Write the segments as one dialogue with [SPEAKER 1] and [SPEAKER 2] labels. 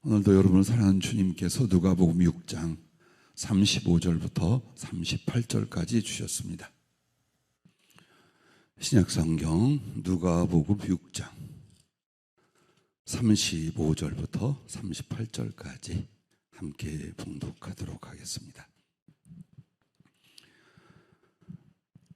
[SPEAKER 1] 오늘도 여러분을 사랑하는 주님께서 누가복음 6장 35절부터 38절까지 주셨습니다. 신약성경 누가복음 6장 35절부터 38절까지 함께 봉독하도록 하겠습니다.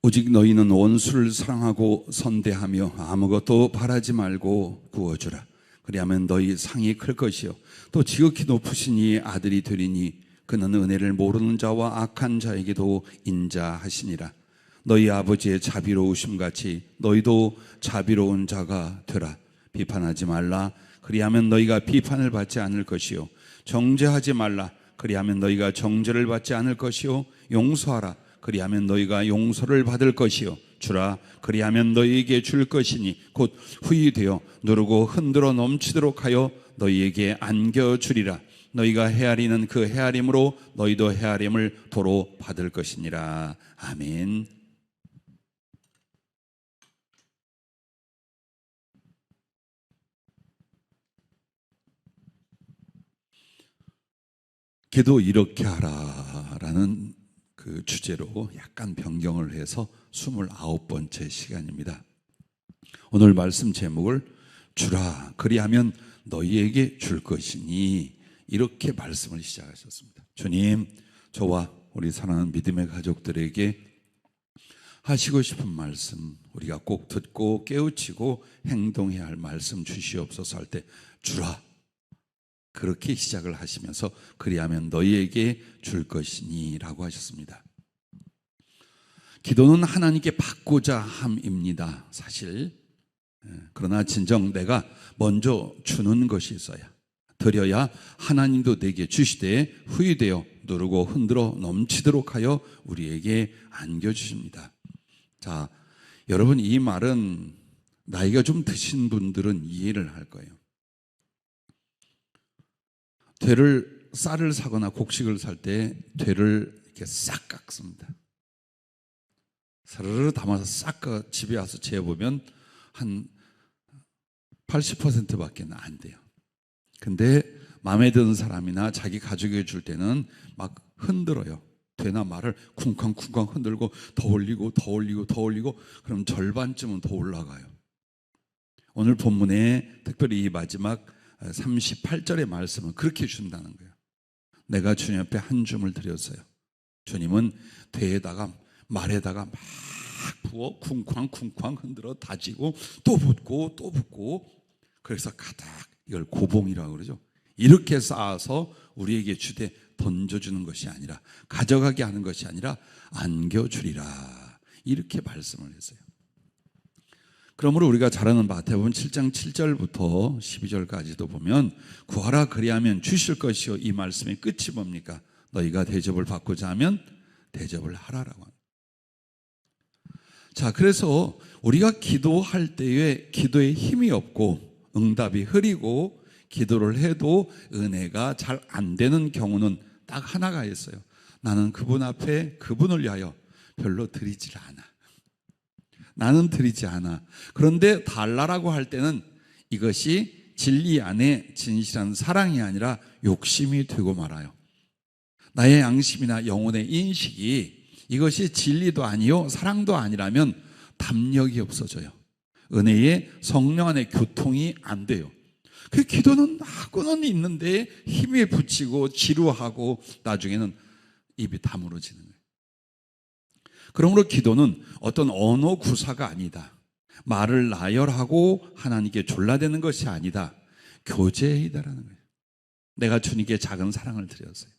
[SPEAKER 1] 오직 너희는 원수를 사랑하고 선대하며 아무것도 바라지 말고 구워주라. 그리하면 너희 상이 클 것이요 또 지극히 높으신 이의 아들이 되리니 그는 은혜를 모르는 자와 악한 자에게도 인자하시니라. 너희 아버지의 자비로우심같이 너희도 자비로운 자가 되라. 비판하지 말라. 그리하면 너희가 비판을 받지 않을 것이요 정죄하지 말라. 그리하면 너희가 정죄를 받지 않을 것이요 용서하라. 그리하면 너희가 용서를 받을 것이요 주라. 그리하면 너희에게 줄 것이니 곧 후히 되어 누르고 흔들어 넘치도록 하여 너희에게 안겨주리라. 너희가 헤아리는 그 헤아림으로 너희도 헤아림을 도로 받을 것이니라. 아멘. 기도 이렇게 하라라는 그 주제로 약간 변경을 해서 29번째 시간입니다. 오늘 말씀 제목을 주라 그리하면 너희에게 줄 것이니 이렇게 말씀을 시작하셨습니다. 주님, 저와 우리 사랑하는 믿음의 가족들에게 하시고 싶은 말씀, 우리가 꼭 듣고 깨우치고 행동해야 할 말씀 주시옵소서 할 때 주라 그렇게 시작을 하시면서 그리하면 너희에게 줄 것이니 라고 하셨습니다. 기도는 하나님께 받고자 함입니다. 사실. 그러나 진정 내가 먼저 주는 것이 있어야 드려야 하나님도 내게 주시되 후히 되어 누르고 흔들어 넘치도록 하여 우리에게 안겨주십니다. 자, 여러분 이 말은 나이가 좀 드신 분들은 이해를 할 거예요. 쌀을 사거나 곡식을 살 때 되를 이렇게 싹 깎습니다. 사르르 담아서 싹 집에 와서 재보면 한 80%밖에 안 돼요. 근데 마음에 드는 사람이나 자기 가족에게 줄 때는 막 흔들어요. 되나 말을 쿵쾅쿵쾅 흔들고 더 올리고 더 올리고 더 올리고 그럼 절반쯤은 더 올라가요. 오늘 본문에 특별히 이 마지막 38절의 말씀은 그렇게 준다는 거예요. 내가 주님 앞에 한 줌을 드렸어요. 주님은 대에다가 말에다가 막 부어 쿵쾅쿵쾅 흔들어 다지고 또 붓고 또 붓고 그래서 가득 이걸 고봉이라고 그러죠. 이렇게 쌓아서 우리에게 주되 던져주는 것이 아니라 가져가게 하는 것이 아니라 안겨주리라 이렇게 말씀을 했어요. 그러므로 우리가 잘 아는 마태복음 7장 7절부터 12절까지도 보면 구하라 그리하면 주실 것이요 이 말씀의 끝이 뭡니까? 너희가 대접을 받고자 하면 대접을 하라라고 합니다. 자, 그래서 우리가 기도할 때에 기도에 힘이 없고 응답이 흐리고 기도를 해도 은혜가 잘 안 되는 경우는 딱 하나가 있어요. 나는 그분 앞에 그분을 위하여 별로 드리질 않아. 나는 드리지 않아. 그런데 달라라고 할 때는 이것이 진리 안에 진실한 사랑이 아니라 욕심이 되고 말아요. 나의 양심이나 영혼의 인식이 이것이 진리도 아니요 사랑도 아니라면 담력이 없어져요. 은혜의 성령 안의 교통이 안 돼요. 그 기도는 하고는 있는데 힘에 붙이고 지루하고 나중에는 입이 다물어지는 거예요. 그러므로 기도는 어떤 언어 구사가 아니다. 말을 나열하고 하나님께 졸라대는 것이 아니다. 교제이다라는 거예요. 내가 주님께 작은 사랑을 드렸어요.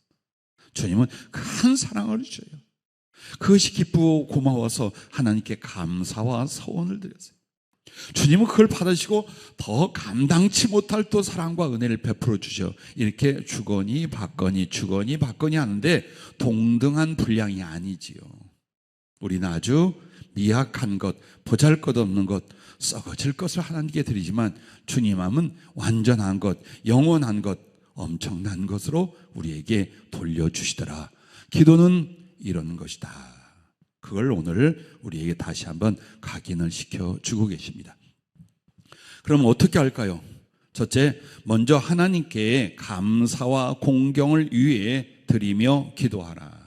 [SPEAKER 1] 주님은 큰 사랑을 주셔요. 그것이 기쁘고 고마워서 하나님께 감사와 서원을 드렸어요. 주님은 그걸 받으시고 더 감당치 못할 또 사랑과 은혜를 베풀어 주셔. 이렇게 주거니 받거니 주거니 받거니 하는데 동등한 분량이 아니지요. 우리는 아주 미약한 것, 보잘것없는 것, 썩어질 것을 하나님께 드리지만 주님 마음은 완전한 것, 영원한 것, 엄청난 것으로 우리에게 돌려주시더라. 기도는 이런 것이다. 그걸 오늘 우리에게 다시 한번 각인을 시켜주고 계십니다. 그럼 어떻게 할까요? 첫째, 먼저 하나님께 감사와 공경을 위해 드리며 기도하라.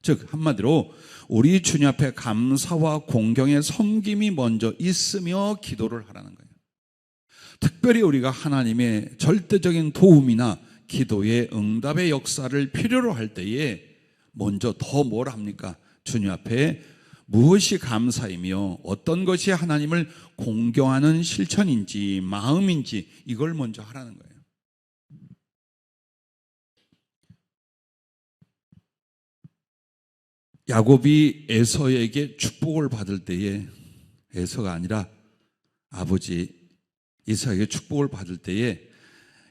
[SPEAKER 1] 즉 한마디로 우리 주님 앞에 감사와 공경의 섬김이 먼저 있으며 기도를 하라는 거예요. 특별히 우리가 하나님의 절대적인 도움이나 기도의 응답의 역사를 필요로 할 때에 먼저 더 뭘 합니까? 주님 앞에 무엇이 감사이며 어떤 것이 하나님을 공경하는 실천인지 마음인지 이걸 먼저 하라는 거예요. 야곱이 에서에게 축복을 받을 때에 에서가 아니라 아버지 이삭에게 축복을 받을 때에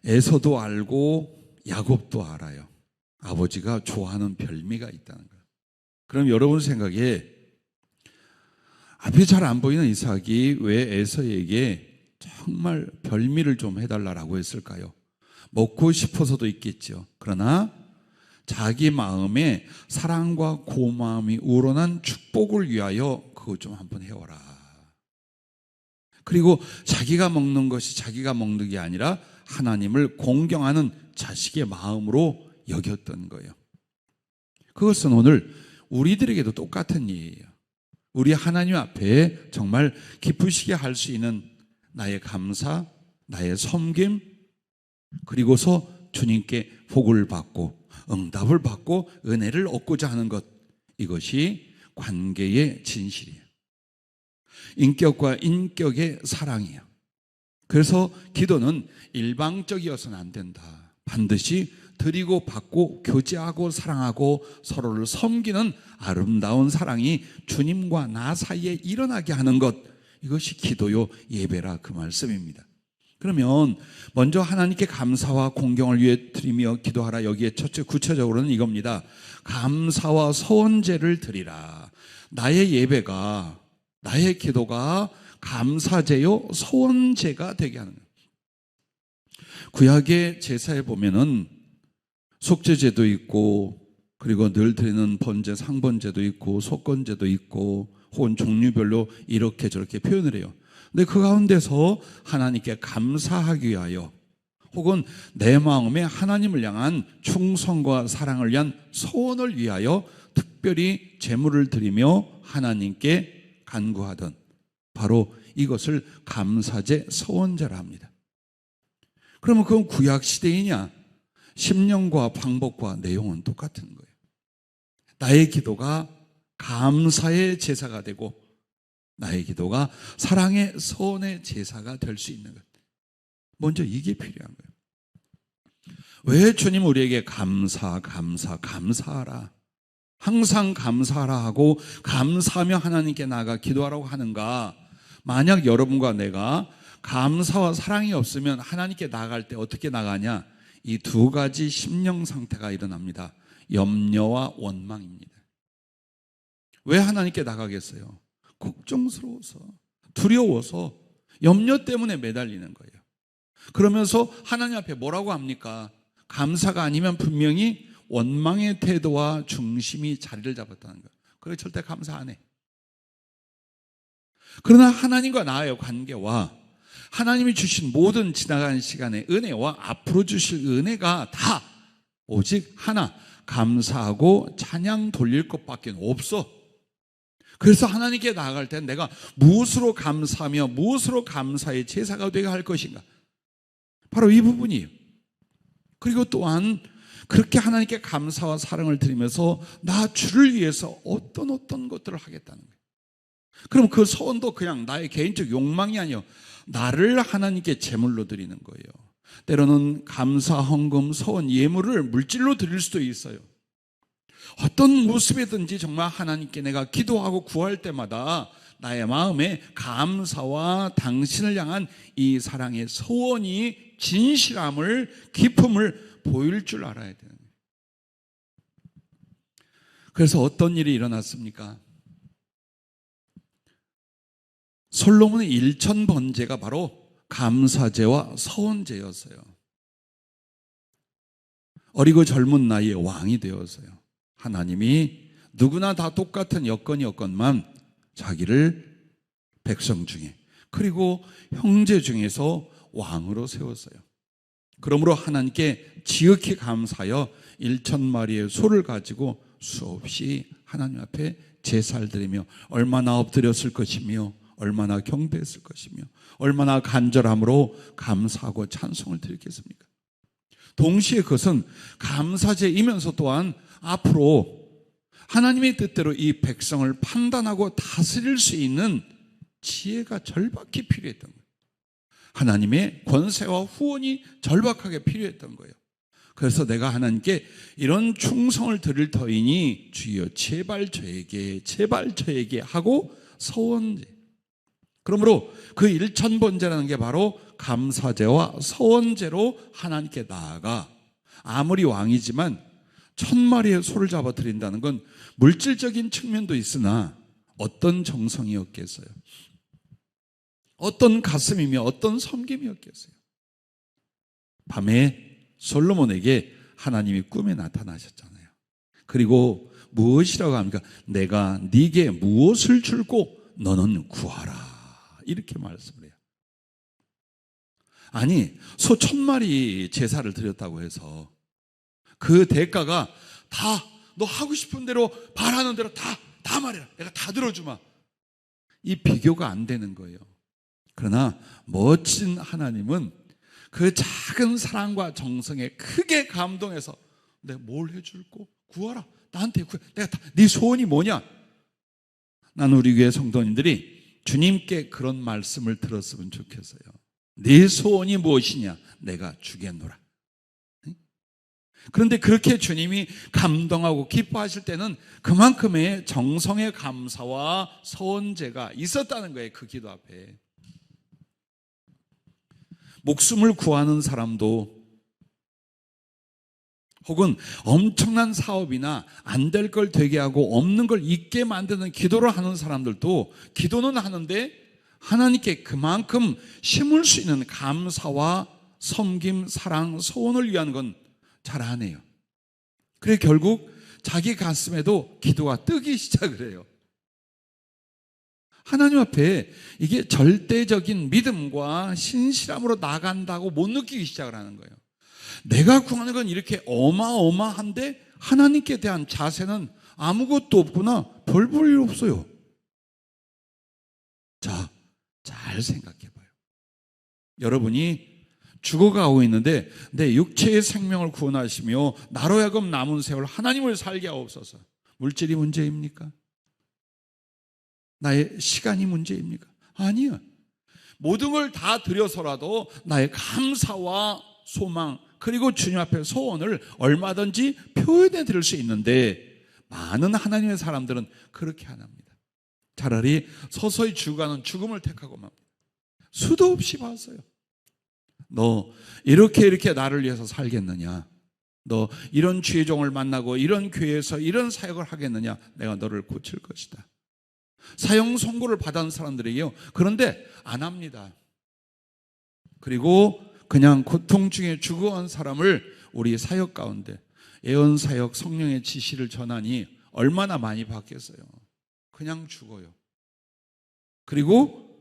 [SPEAKER 1] 에서도 알고 야곱도 알아요. 아버지가 좋아하는 별미가 있다는 거예요. 그럼 여러분 생각에 앞이 잘 안 보이는 이삭이 왜 에서에게 정말 별미를 좀 해달라고 했을까요? 먹고 싶어서도 있겠죠. 그러나 자기 마음에 사랑과 고마움이 우러난 축복을 위하여 그거 좀 한번 해와라. 그리고 자기가 먹는 것이 자기가 먹는 게 아니라 하나님을 공경하는 자식의 마음으로 여겼던 거예요. 그것은 오늘 우리들에게도 똑같은 일이에요. 우리 하나님 앞에 정말 기쁘시게 할 수 있는 나의 감사, 나의 섬김, 그리고서 주님께 복을 받고 응답을 받고 은혜를 얻고자 하는 것, 이것이 관계의 진실이에요. 인격과 인격의 사랑이에요. 그래서 기도는 일방적이어서는 안 된다. 반드시 드리고 받고 교제하고 사랑하고 서로를 섬기는 아름다운 사랑이 주님과 나 사이에 일어나게 하는 것, 이것이 기도요 예배라 그 말씀입니다. 그러면 먼저 하나님께 감사와 공경을 위해 드리며 기도하라. 여기에 첫째 구체적으로는 이겁니다. 감사와 서원제를 드리라. 나의 예배가, 나의 기도가 감사제요 서원제가 되게 하는 거예요. 구약의 제사에 보면은 속죄제도 있고, 그리고 늘 드리는 번제, 상번제도 있고, 속건제도 있고, 혹은 종류별로 이렇게 저렇게 표현을 해요. 근데 그 가운데서 하나님께 감사하기 위하여, 혹은 내 마음에 하나님을 향한 충성과 사랑을 위한 소원을 위하여 특별히 제물을 드리며 하나님께 간구하던, 바로 이것을 감사제 서원제라 합니다. 그러면 그건 구약 시대이냐? 심령과 방법과 내용은 똑같은 거예요. 나의 기도가 감사의 제사가 되고 나의 기도가 사랑의 서원의 제사가 될 수 있는 것. 먼저 이게 필요한 거예요. 왜 주님 우리에게 감사하라, 항상 감사하라 하고 감사하며 하나님께 나아가 기도하라고 하는가? 만약 여러분과 내가 감사와 사랑이 없으면 하나님께 나아갈 때 어떻게 나가냐? 이 두 가지 심령 상태가 일어납니다. 염려와 원망입니다. 왜 하나님께 나가겠어요? 걱정스러워서, 두려워서, 염려 때문에 매달리는 거예요. 그러면서 하나님 앞에 뭐라고 합니까? 감사가 아니면 분명히 원망의 태도와 중심이 자리를 잡았다는 거예요. 그래 절대 감사 안 해. 그러나 하나님과 나의 관계와 하나님이 주신 모든 지나간 시간의 은혜와 앞으로 주실 은혜가 다 오직 하나, 감사하고 찬양 돌릴 것밖에 없어. 그래서 하나님께 나아갈 때 내가 무엇으로 감사하며 무엇으로 감사의 제사가 되게 할 것인가? 바로 이 부분이에요. 그리고 또한 그렇게 하나님께 감사와 사랑을 드리면서 나 주를 위해서 어떤 것들을 하겠다는 거예요. 그럼 그 소원도 그냥 나의 개인적 욕망이 아니요, 나를 하나님께 제물로 드리는 거예요. 때로는 감사, 헌금, 소원, 예물을 물질로 드릴 수도 있어요. 어떤 모습이든지 정말 하나님께 내가 기도하고 구할 때마다 나의 마음에 감사와 당신을 향한 이 사랑의 소원이 진실함을, 기쁨을 보일 줄 알아야 되는 거예요. 그래서 어떤 일이 일어났습니까? 솔로몬의 일천번제가 바로 감사제와 서원제였어요. 어리고 젊은 나이에 왕이 되었어요. 하나님이 누구나 다 똑같은 여건이었건만 자기를 백성 중에, 그리고 형제 중에서 왕으로 세웠어요. 그러므로 하나님께 지극히 감사하여 1,000마리의 소를 가지고 수없이 하나님 앞에 제사를 드리며 얼마나 엎드렸을 것이며 얼마나 경배했을 것이며 얼마나 간절함으로 감사하고 찬송을 드리겠습니까? 동시에 그것은 감사제이면서 또한 앞으로 하나님의 뜻대로 이 백성을 판단하고 다스릴 수 있는 지혜가 절박히 필요했던 거예요. 하나님의 권세와 후원이 절박하게 필요했던 거예요. 그래서 내가 하나님께 이런 충성을 드릴 터이니 주여 제발 저에게 하고 서원제. 그러므로 그 1,000번제라는 게 바로 감사제와 서원제로 하나님께 나아가 아무리 왕이지만 1,000마리의 소를 잡아 드린다는 건 물질적인 측면도 있으나 어떤 정성이었겠어요? 어떤 가슴이며 어떤 섬김이었겠어요? 밤에 솔로몬에게 하나님이 꿈에 나타나셨잖아요. 그리고 무엇이라고 합니까? 내가 네게 무엇을 줄고 너는 구하라, 이렇게 말씀을 해요. 아니, 소 1,000마리 제사를 드렸다고 해서 그 대가가 다 너 하고 싶은 대로 바라는 대로 다 말해라, 내가 다 들어주마, 이 비교가 안 되는 거예요. 그러나 멋진 하나님은 그 작은 사랑과 정성에 크게 감동해서 내가 뭘 해줄고 구하라, 나한테 구해, 내가 네 소원이 뭐냐? 나는 우리 교회 성도님들이 주님께 그런 말씀을 들었으면 좋겠어요. 네 소원이 무엇이냐? 내가 주겠노라. 그런데 그렇게 주님이 감동하고 기뻐하실 때는 그만큼의 정성의 감사와 서원제가 있었다는 거예요. 그 기도 앞에. 목숨을 구하는 사람도 혹은 엄청난 사업이나 안 될 걸 되게 하고 없는 걸 있게 만드는 기도를 하는 사람들도 기도는 하는데 하나님께 그만큼 심을 수 있는 감사와 섬김, 사랑, 소원을 위한 건 잘 안 해요. 그래 결국 자기 가슴에도 기도가 뜨기 시작을 해요. 하나님 앞에 이게 절대적인 믿음과 신실함으로 나간다고 못 느끼기 시작을 하는 거예요. 내가 구하는 건 이렇게 어마어마한데 하나님께 대한 자세는 아무것도 없구나, 별 볼 일 없어요. 자, 잘 생각해 봐요. 여러분이 죽어가고 있는데 내 육체의 생명을 구원하시며 나로 하여금 남은 세월 하나님을 살게 하옵소서. 물질이 문제입니까? 나의 시간이 문제입니까? 아니요. 모든 걸 다 드려서라도 나의 감사와 소망 그리고 주님 앞에 소원을 얼마든지 표현해 드릴 수 있는데 많은 하나님의 사람들은 그렇게 안 합니다. 차라리 서서히 죽어가는 죽음을 택하고 맙니다. 수도 없이 봤어요. 너 이렇게 나를 위해서 살겠느냐? 너 이런 주의 종을 만나고 이런 교회에서 이런 사역을 하겠느냐? 내가 너를 고칠 것이다. 사형 선고를 받은 사람들이에요. 그런데 안 합니다. 그리고 그냥 고통 중에 죽어간 사람을 우리 사역 가운데 예언 사역 성령의 지시를 전하니 얼마나 많이 받겠어요. 그냥 죽어요. 그리고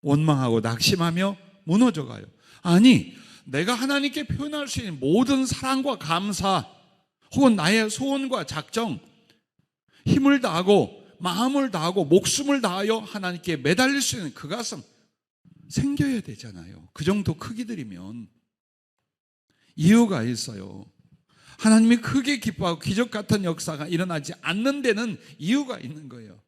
[SPEAKER 1] 원망하고 낙심하며 무너져가요. 아니, 내가 하나님께 표현할 수 있는 모든 사랑과 감사 혹은 나의 소원과 작정, 힘을 다하고 마음을 다하고 목숨을 다하여 하나님께 매달릴 수 있는 그 가슴 생겨야 되잖아요. 그 정도 크기들이면 이유가 있어요. 하나님이 크게 기뻐하고 기적 같은 역사가 일어나지 않는 데는 이유가 있는 거예요.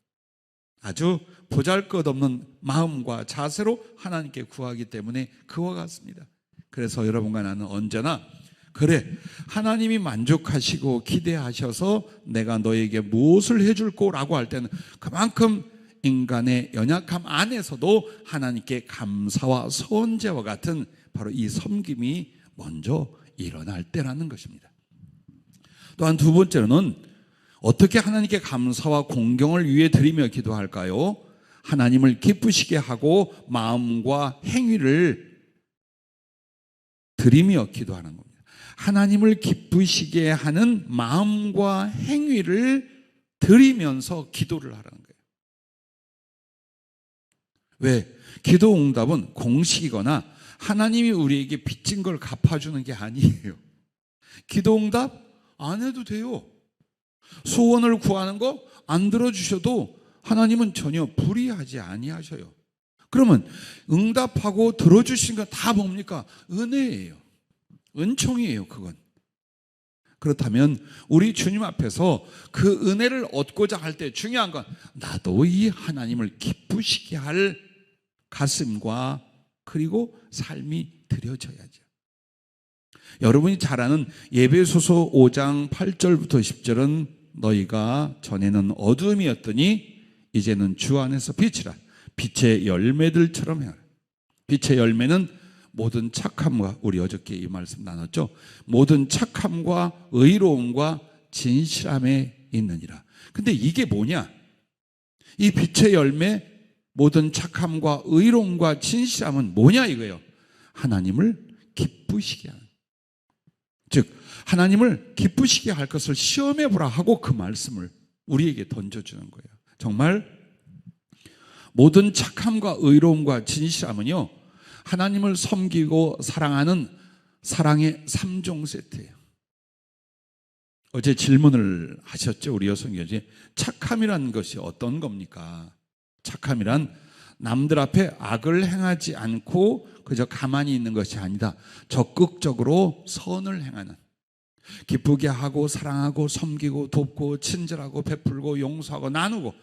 [SPEAKER 1] 아주 보잘것없는 마음과 자세로 하나님께 구하기 때문에 그와 같습니다. 그래서 여러분과 나는 언제나 그래, 하나님이 만족하시고 기대하셔서 내가 너에게 무엇을 해줄 거라고 할 때는 그만큼 인간의 연약함 안에서도 하나님께 감사와 서원제와 같은 바로 이 섬김이 먼저 일어날 때라는 것입니다. 또한 두 번째로는 어떻게 하나님께 감사와 공경을 위해 드리며 기도할까요? 하나님을 기쁘시게 하고 마음과 행위를 드리며 기도하는 겁니다. 하나님을 기쁘시게 하는 마음과 행위를 드리면서 기도를 하라는 거예요. 왜? 기도 응답은 공식이거나 하나님이 우리에게 빚진 걸 갚아주는 게 아니에요. 기도응답 안 해도 돼요. 소원을 구하는 거 안 들어주셔도 하나님은 전혀 불의하지 아니하셔요. 그러면 응답하고 들어주신 건 다 뭡니까? 은혜예요. 은총이에요, 그건. 그렇다면 우리 주님 앞에서 그 은혜를 얻고자 할 때 중요한 건 나도 이 하나님을 기쁘시게 할 가슴과 그리고 삶이 드려져야죠. 여러분이 잘 아는 에베소서 5장 8절부터 10절은 너희가 전에는 어둠이었더니 이제는 주 안에서 빛이라. 빛의 열매들처럼 행하라. 빛의 열매는 모든 착함과, 우리 어저께 이 말씀 나눴죠. 모든 착함과 의로움과 진실함에 있느니라. 근데 이게 뭐냐? 이 빛의 열매, 모든 착함과 의로움과 진실함은 뭐냐 이거예요. 하나님을 기쁘시게 하는. 즉 하나님을 기쁘시게 할 것을 시험해 보라 하고 그 말씀을 우리에게 던져주는 거예요. 정말 모든 착함과 의로움과 진실함은요, 하나님을 섬기고 사랑하는 사랑의 3종 세트예요. 어제 질문을 하셨죠, 우리 여성교제. 착함이라는 것이 어떤 겁니까? 착함이란 남들 앞에 악을 행하지 않고 그저 가만히 있는 것이 아니다. 적극적으로 선을 행하는, 기쁘게 하고 사랑하고 섬기고 돕고 친절하고 베풀고 용서하고 나누고.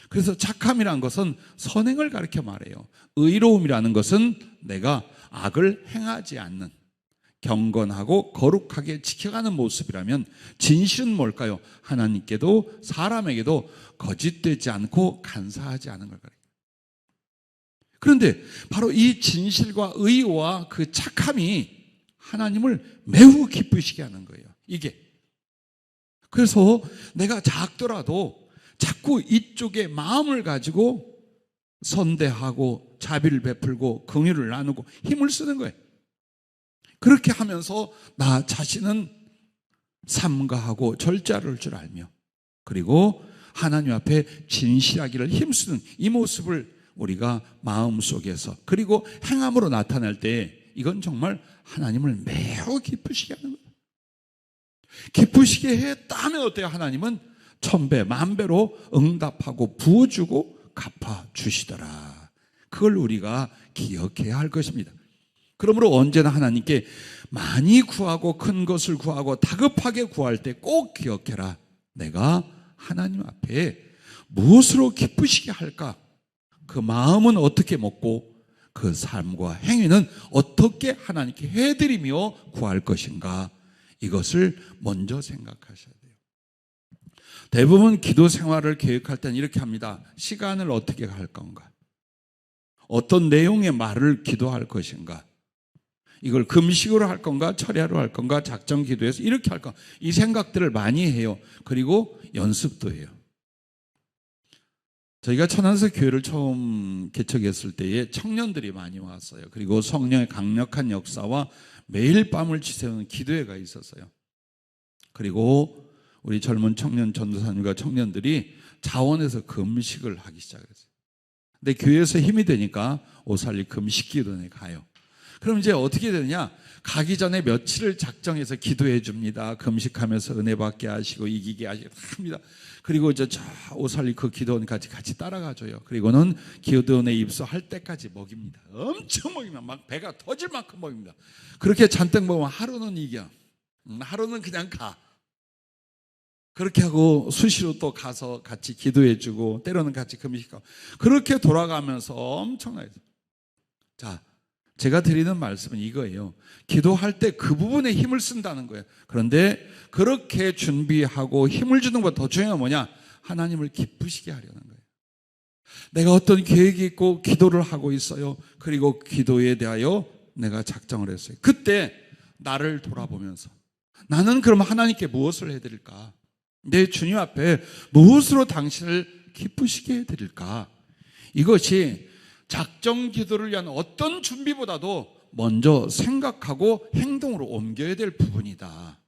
[SPEAKER 1] 그래서 착함이라는 것은 선행을 가르쳐 말해요. 의로움이라는 것은 내가 악을 행하지 않는, 경건하고 거룩하게 지켜가는 모습이라면, 진실은 뭘까요? 하나님께도 사람에게도 거짓되지 않고 간사하지 않은 걸 가르쳐요. 그런데 바로 이 진실과 의와 그 착함이 하나님을 매우 기쁘시게 하는 거예요. 이게. 그래서 내가 작더라도 자꾸 이쪽에 마음을 가지고 선대하고 자비를 베풀고 긍휼을 나누고 힘을 쓰는 거예요. 그렇게 하면서 나 자신은 삼가하고 절제할 줄 알며, 그리고 하나님 앞에 진실하기를 힘쓰는 이 모습을 우리가 마음속에서 그리고 행함으로 나타낼 때 이건 정말 하나님을 매우 기쁘시게 하는 거예요. 기쁘시게 했다면 어때요? 하나님은 천배 만배로 응답하고 부어주고 갚아주시더라. 그걸 우리가 기억해야 할 것입니다. 그러므로 언제나 하나님께 많이 구하고 큰 것을 구하고 다급하게 구할 때 꼭 기억해라. 내가 하나님 앞에 무엇으로 기쁘시게 할까? 그 마음은 어떻게 먹고 그 삶과 행위는 어떻게 하나님께 해드리며 구할 것인가? 이것을 먼저 생각하셔야 돼요. 대부분 기도 생활을 계획할 때는 이렇게 합니다. 시간을 어떻게 할 건가? 어떤 내용의 말을 기도할 것인가? 이걸 금식으로 할 건가? 철야로 할 건가? 작정 기도해서 이렇게 할 건가? 이 생각들을 많이 해요. 그리고 연습도 해요. 저희가 천안서 교회를 처음 개척했을 때에 청년들이 많이 왔어요. 그리고 성령의 강력한 역사와 매일 밤을 지새우는 기도회가 있었어요. 그리고 우리 젊은 청년 전도사님과 청년들이 자원해서 금식을 하기 시작했어요. 근데 교회에서 힘이 되니까 오살리 금식기도원에 가요. 그럼 이제 어떻게 되느냐? 가기 전에 며칠을 작정해서 기도해 줍니다. 금식하면서 은혜 받게 하시고 이기게 하시고 합니다. 그리고 저 오살리 그 기도원까지 같이 따라가줘요. 그리고는 기도원에 입소할 때까지 먹입니다. 엄청 먹이면 막 배가 터질 만큼 먹입니다. 그렇게 잔뜩 먹으면 하루는 이겨. 하루는 그냥 가. 그렇게 하고 수시로 또 가서 같이 기도해 주고 때로는 같이 금식하고 그렇게 돌아가면서 엄청나게. 자, 제가 드리는 말씀은 이거예요. 기도할 때 그 부분에 힘을 쓴다는 거예요. 그런데 그렇게 준비하고 힘을 주는 것보다 더 중요한 건 뭐냐? 하나님을 기쁘시게 하려는 거예요. 내가 어떤 계획이 있고 기도를 하고 있어요. 그리고 기도에 대하여 내가 작정을 했어요. 그때 나를 돌아보면서 나는 그럼 하나님께 무엇을 해드릴까? 내 주님 앞에 무엇으로 당신을 기쁘시게 해드릴까? 이것이 작정 기도를 위한 어떤 준비보다도 먼저 생각하고 행동으로 옮겨야 될 부분이다.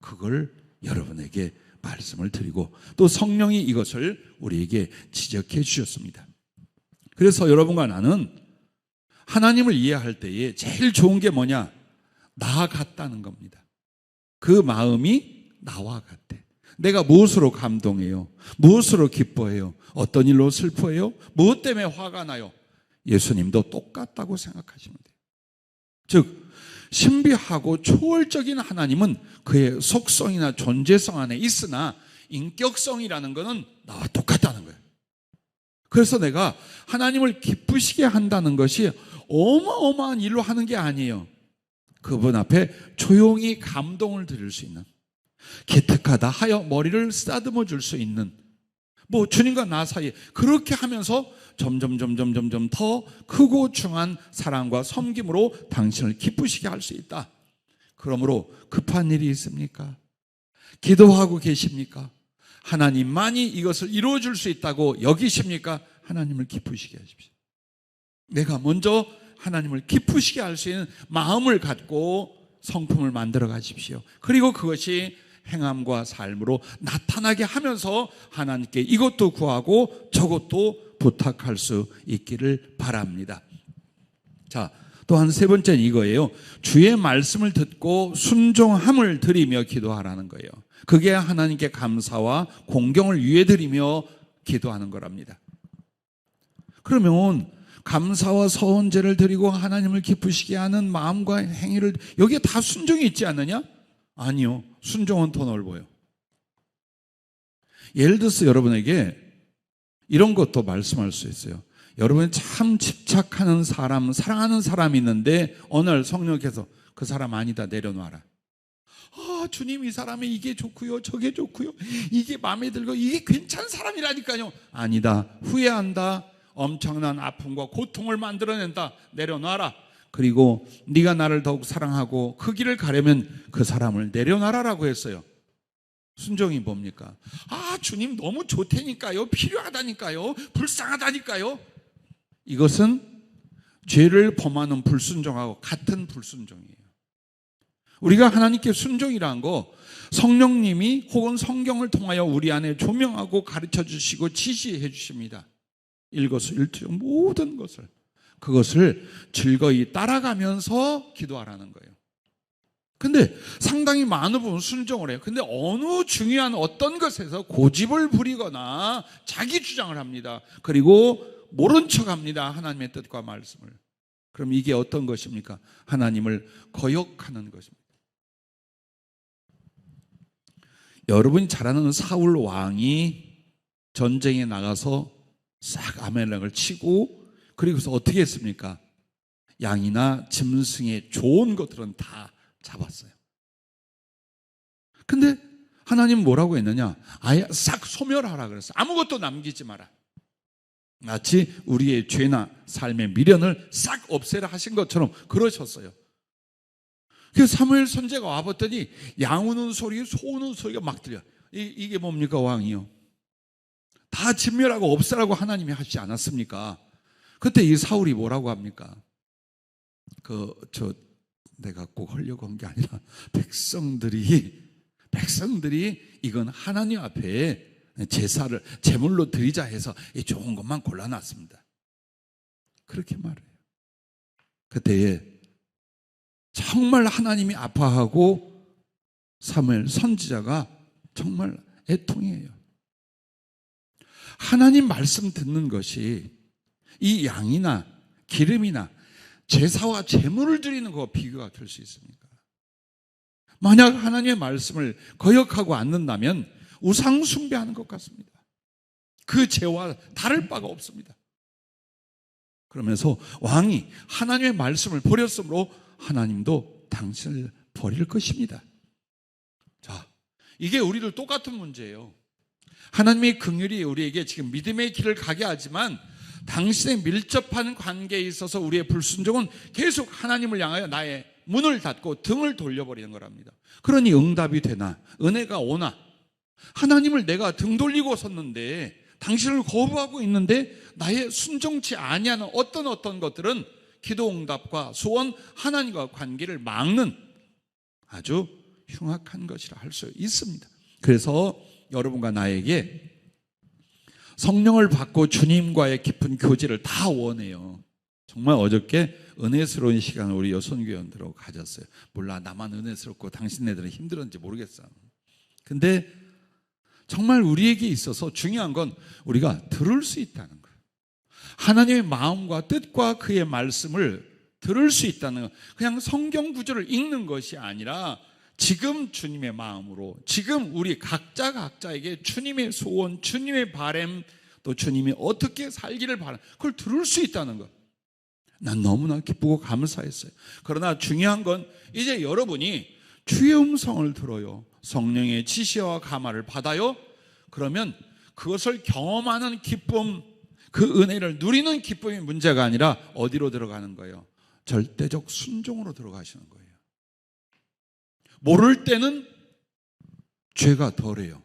[SPEAKER 1] 그걸 여러분에게 말씀을 드리고 또 성령이 이것을 우리에게 지적해 주셨습니다. 그래서 여러분과 나는 하나님을 이해할 때에 제일 좋은 게 뭐냐? 나 같다는 겁니다. 그 마음이 나와 같아. 내가 무엇으로 감동해요? 무엇으로 기뻐해요? 어떤 일로 슬퍼해요? 무엇 때문에 화가 나요? 예수님도 똑같다고 생각하시면 돼요. 즉 신비하고 초월적인 하나님은 그의 속성이나 존재성 안에 있으나 인격성이라는 것은 나와 똑같다는 거예요. 그래서 내가 하나님을 기쁘시게 한다는 것이 어마어마한 일로 하는 게 아니에요. 그분 앞에 조용히 감동을 드릴 수 있는, 기특하다 하여 머리를 쓰다듬어 줄 수 있는, 주님과 나 사이에 그렇게 하면서 점점 더 크고 중한 사랑과 섬김으로 당신을 기쁘시게 할 수 있다. 그러므로 급한 일이 있습니까? 기도하고 계십니까? 하나님만이 이것을 이루어 줄 수 있다고 여기십니까? 하나님을 기쁘시게 하십시오. 내가 먼저 하나님을 기쁘시게 할 수 있는 마음을 갖고 성품을 만들어 가십시오. 그리고 그것이 행함과 삶으로 나타나게 하면서 하나님께 이것도 구하고 저것도 부탁할 수 있기를 바랍니다. 자, 또한 세 번째는 이거예요. 주의 말씀을 듣고 순종함을 드리며 기도하라는 거예요. 그게 하나님께 감사와 공경을 위해 드리며 기도하는 거랍니다. 그러면 감사와 서원제를 드리고 하나님을 기쁘시게 하는 마음과 행위를, 여기에 다 순종이 있지 않느냐? 아니요. 순종은 더 넓어요. 예를 들어서 여러분에게 이런 것도 말씀할 수 있어요. 여러분이 참 집착하는 사람, 사랑하는 사람이 있는데 어느 날 성령께서 그 사람 아니다, 내려놔라. 주님, 이 사람이 이게 좋고요, 저게 좋고요, 이게 마음에 들고 이게 괜찮은 사람이라니까요. 아니다, 후회한다, 엄청난 아픔과 고통을 만들어낸다, 내려놔라. 그리고 네가 나를 더욱 사랑하고 그 길을 가려면 그 사람을 내려놔라라고 했어요. 순종이 뭡니까? 주님 너무 좋다니까요, 필요하다니까요, 불쌍하다니까요. 이것은 죄를 범하는 불순종하고 같은 불순종이에요. 우리가 하나님께 순종이라는 거, 성령님이 혹은 성경을 통하여 우리 안에 조명하고 가르쳐 주시고 지시해 주십니다. 일거수일투족 모든 것을, 그것을 즐거이 따라가면서 기도하라는 거예요. 근데 상당히 많은 부분 순종을 해요. 근데 어느 중요한 어떤 것에서 고집을 부리거나 자기 주장을 합니다. 그리고 모른 척합니다. 하나님의 뜻과 말씀을. 그럼 이게 어떤 것입니까? 하나님을 거역하는 것입니다. 여러분이 잘 아는 사울 왕이 전쟁에 나가서 싹 아말렉을 치고, 그리고서 어떻게 했습니까? 양이나 짐승의 좋은 것들은 다 잡았어요. 근데 하나님 뭐라고 했느냐? 아예 싹 소멸하라 그랬어요. 아무것도 남기지 마라. 마치 우리의 죄나 삶의 미련을 싹 없애라 하신 것처럼 그러셨어요. 그래서 사무엘 선지자가 와봤더니 양 우는 소리, 소 우는 소리가 막 들려. 이게 뭡니까? 왕이요, 다 진멸하고 없애라고 하나님이 하시지 않았습니까? 그때 이 사울이 뭐라고 합니까? 내가 꼭 하려고 한 게 아니라 백성들이 이건 하나님 앞에 제사를 제물로 드리자 해서 이 좋은 것만 골라놨습니다. 그렇게 말해요. 그때에 정말 하나님이 아파하고 사무엘 선지자가 정말 애통해요. 하나님 말씀 듣는 것이 이 양이나 기름이나 제사와 제물을 드리는 것과 비교가 될 수 있습니까? 만약 하나님의 말씀을 거역하고 않는다면 우상 숭배하는 것 같습니다. 그 죄와 다를 바가 없습니다. 그러면서 왕이 하나님의 말씀을 버렸으므로 하나님도 당신을 버릴 것입니다. 자, 이게 우리들 똑같은 문제예요. 하나님의 긍휼이 우리에게 지금 믿음의 길을 가게 하지만 당신의 밀접한 관계에 있어서 우리의 불순종은 계속 하나님을 향하여 나의 문을 닫고 등을 돌려버리는 거랍니다. 그러니 응답이 되나 은혜가 오나, 하나님을 내가 등 돌리고 섰는데, 당신을 거부하고 있는데 나의 순종치 아니하는 어떤 것들은 기도 응답과 소원, 하나님과 관계를 막는 아주 흉악한 것이라 할 수 있습니다. 그래서 여러분과 나에게 성령을 받고 주님과의 깊은 교제를 다 원해요. 정말 어저께 은혜스러운 시간을 우리 여선교회원들하고 가졌어요. 몰라, 나만 은혜스럽고 당신네들은 힘들었는지 모르겠어. 근데 정말 우리에게 있어서 중요한 건 우리가 들을 수 있다는 거예요. 하나님의 마음과 뜻과 그의 말씀을 들을 수 있다는 것. 그냥 성경 구절을 읽는 것이 아니라 지금 주님의 마음으로, 지금 우리 각자에게 주님의 소원, 주님의 바람, 또 주님이 어떻게 살기를 바라는 그걸 들을 수 있다는 것. 난 너무나 기쁘고 감사했어요. 그러나 중요한 건 이제 여러분이 주의 음성을 들어요. 성령의 지시와 감화를 받아요. 그러면 그것을 경험하는 기쁨, 그 은혜를 누리는 기쁨이 문제가 아니라 어디로 들어가는 거예요? 절대적 순종으로 들어가시는 거예요. 모를 때는 죄가 덜해요.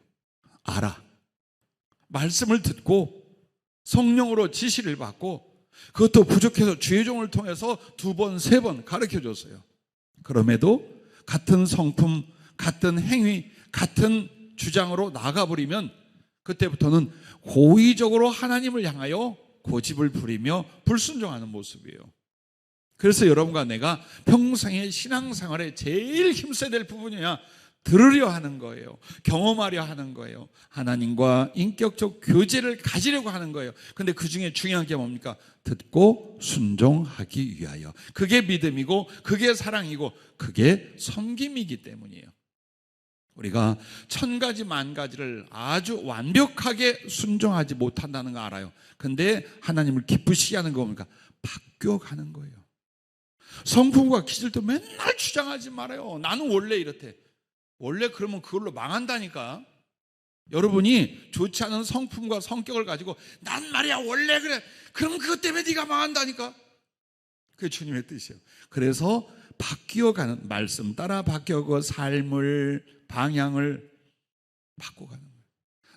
[SPEAKER 1] 알아. 말씀을 듣고 성령으로 지시를 받고 그것도 부족해서 주의 종을 통해서 2번, 3번 가르쳐줬어요. 그럼에도 같은 성품, 같은 행위, 같은 주장으로 나가버리면 그때부터는 고의적으로 하나님을 향하여 고집을 부리며 불순종하는 모습이에요. 그래서 여러분과 내가 평생의 신앙생활에 제일 힘써야 될 부분이야. 들으려 하는 거예요. 경험하려 하는 거예요. 하나님과 인격적 교제를 가지려고 하는 거예요. 근데 그 중에 중요한 게 뭡니까? 듣고 순종하기 위하여. 그게 믿음이고 그게 사랑이고 그게 섬김이기 때문이에요. 우리가 1000가지 만가지를 아주 완벽하게 순종하지 못한다는 거 알아요. 근데 하나님을 기쁘시게 하는 거 뭡니까? 바뀌어가는 거예요. 성품과 기질도 맨날 주장하지 말아요. 나는 원래 이렇대. 원래 그러면 그걸로 망한다니까. 여러분이 좋지 않은 성품과 성격을 가지고 난 말이야 원래 그래. 그럼 그것 때문에 네가 망한다니까. 그게 주님의 뜻이에요. 그래서 바뀌어가는, 말씀 따라 바뀌어가고 삶을, 방향을 바꿔가는 거예요.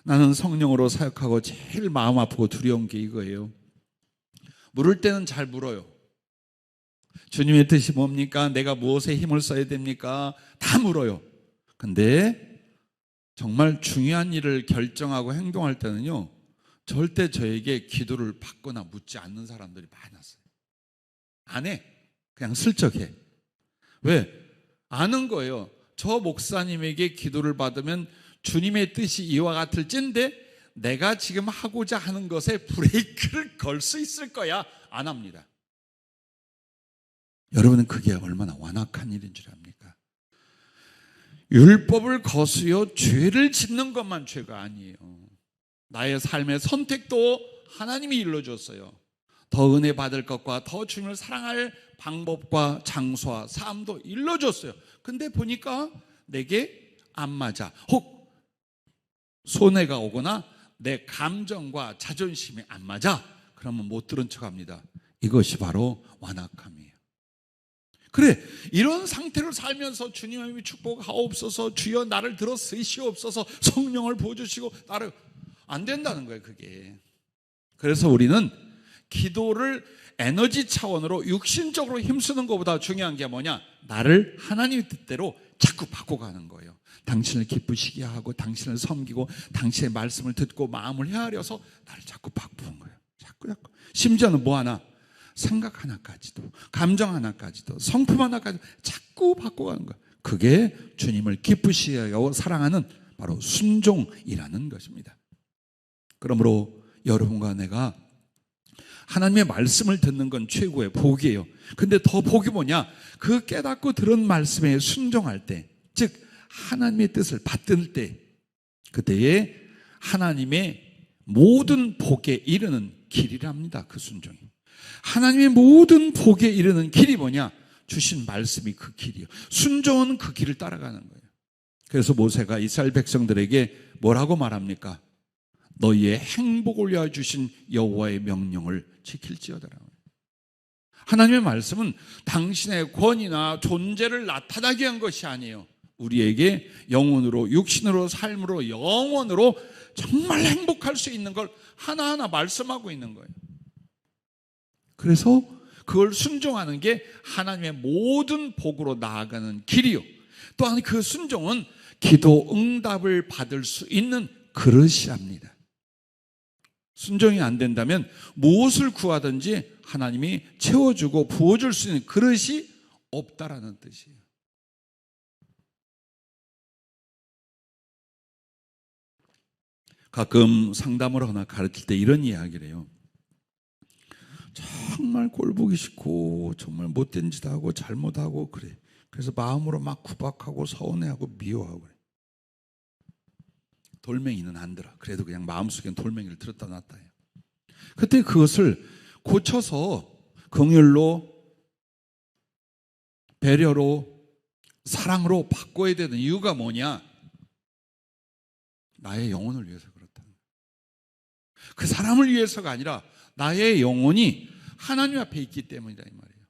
[SPEAKER 1] 나는 성령으로 사역하고 제일 마음 아프고 두려운 게 이거예요. 물을 때는 잘 물어요. 주님의 뜻이 뭡니까? 내가 무엇에 힘을 써야 됩니까? 다 물어요. 근데 정말 중요한 일을 결정하고 행동할 때는요, 절대 저에게 기도를 받거나 묻지 않는 사람들이 많았어요. 안 해. 그냥 슬쩍 해. 왜? 아는 거예요. 저 목사님에게 기도를 받으면 주님의 뜻이 이와 같을진데 내가 지금 하고자 하는 것에 브레이크를 걸 수 있을 거야. 안 합니다. 여러분은 그게 얼마나 완악한 일인 줄 압니까? 율법을 거스려 죄를 짓는 것만 죄가 아니에요. 나의 삶의 선택도 하나님이 일러줬어요. 더 은혜 받을 것과 더 주님을 사랑할 방법과 장소와 삶도 일러줬어요. 근데 보니까 내게 안 맞아. 혹 손해가 오거나 내 감정과 자존심이 안 맞아. 그러면 못 들은 척합니다. 이것이 바로 완악함이에요. 그래, 이런 상태로 살면서 주님의 축복하옵소서, 주여 나를 들어 쓰시옵소서, 성령을 부어주시고 나를, 안 된다는 거예요. 그게. 그래서 우리는 기도를 에너지 차원으로 육신적으로 힘쓰는 것보다 중요한 게 뭐냐? 나를 하나님의 뜻대로 자꾸 바꿔가는 거예요. 당신을 기쁘시게 하고 당신을 섬기고 당신의 말씀을 듣고 마음을 헤아려서 나를 자꾸 바꾸는 거예요. 자꾸. 심지어는 뭐 하나? 생각 하나까지도, 감정 하나까지도, 성품 하나까지도 자꾸 바꿔가는 거예요. 그게 주님을 기쁘시게 하고 사랑하는 바로 순종이라는 것입니다. 그러므로 여러분과 내가 하나님의 말씀을 듣는 건 최고의 복이에요. 근데 더 복이 뭐냐? 그 깨닫고 들은 말씀에 순종할 때, 즉 하나님의 뜻을 받들 때, 그때에 하나님의 모든 복에 이르는 길이랍니다. 그 순종이. 하나님의 모든 복에 이르는 길이 뭐냐? 주신 말씀이 그 길이에요. 순종은 그 길을 따라가는 거예요. 그래서 모세가 이스라엘 백성들에게 뭐라고 말합니까? 너희의 행복을 위하여 주신 여호와의 명령을 지킬지어다라. 하나님의 말씀은 당신의 권위나 존재를 나타나게 한 것이 아니에요. 우리에게 영혼으로, 육신으로, 삶으로, 영원으로 정말 행복할 수 있는 걸 하나하나 말씀하고 있는 거예요. 그래서 그걸 순종하는 게 하나님의 모든 복으로 나아가는 길이요. 또한 그 순종은 기도 응답을 받을 수 있는 그릇이랍니다. 순종이 안 된다면 무엇을 구하든지 하나님이 채워주고 부어줄 수 있는 그릇이 없다라는 뜻이에요. 가끔 상담을 하거나 가르칠 때 이런 이야기를 해요. 정말 꼴보기 싫고 정말 못된 짓 하고 잘못하고 그래. 그래서 마음으로 막 구박하고 서운해하고 미워하고 그래. 돌멩이는 안 들어. 그래도 그냥 마음속엔 돌멩이를 들었다 놨다 해요. 그때 그것을 고쳐서 긍휼로, 배려로, 사랑으로 바꿔야 되는 이유가 뭐냐? 나의 영혼을 위해서 그렇다는 거예요. 그 사람을 위해서가 아니라 나의 영혼이 하나님 앞에 있기 때문이다 이 말이에요.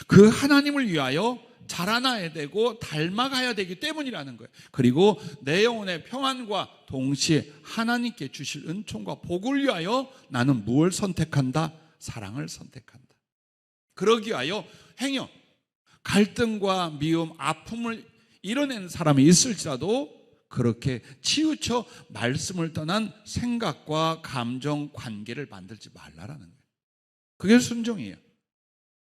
[SPEAKER 1] 그 하나님을 위하여 자라나야 되고 닮아가야 되기 때문이라는 거예요. 그리고 내 영혼의 평안과 동시에 하나님께 주실 은총과 복을 위하여 나는 무엇을 선택한다? 사랑을 선택한다. 그러기 위하여 행여 갈등과 미움, 아픔을 이뤄낸 사람이 있을지라도 그렇게 치우쳐 말씀을 떠난 생각과 감정, 관계를 만들지 말라라는 거예요. 그게 순종이에요.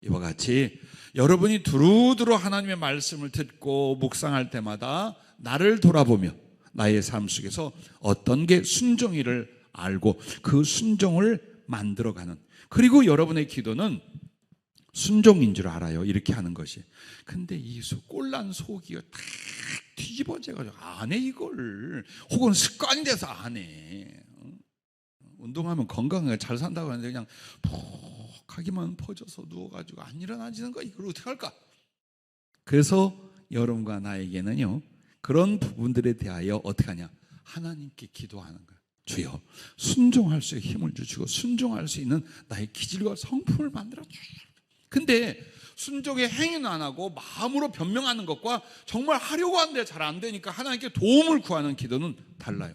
[SPEAKER 1] 이와 같이 여러분이 두루두루 하나님의 말씀을 듣고 묵상할 때마다 나를 돌아보며 나의 삶 속에서 어떤 게 순종이를 알고 그 순종을 만들어가는, 그리고 여러분의 기도는 순종인 줄 알아요. 이렇게 하는 것이. 근데 이 꼴난 속이요 다 뒤집어져가지고 안 해 이걸. 혹은 습관이 돼서 안 해. 운동하면 건강하게 잘 산다고 하는데 그냥 푹 하기만 퍼져서 누워가지고 안 일어나지는 거, 이걸 어떻게 할까? 그래서 여러분과 나에게는요 그런 부분들에 대하여 어떻게 하냐? 하나님께 기도하는 거예요. 주여 순종할 수 있는 힘을 주시고 순종할 수 있는 나의 기질과 성품을 만들어 주시오. 근데 순종의 행위는 안 하고 마음으로 변명하는 것과 정말 하려고 하는데 잘 안 되니까 하나님께 도움을 구하는 기도는 달라요.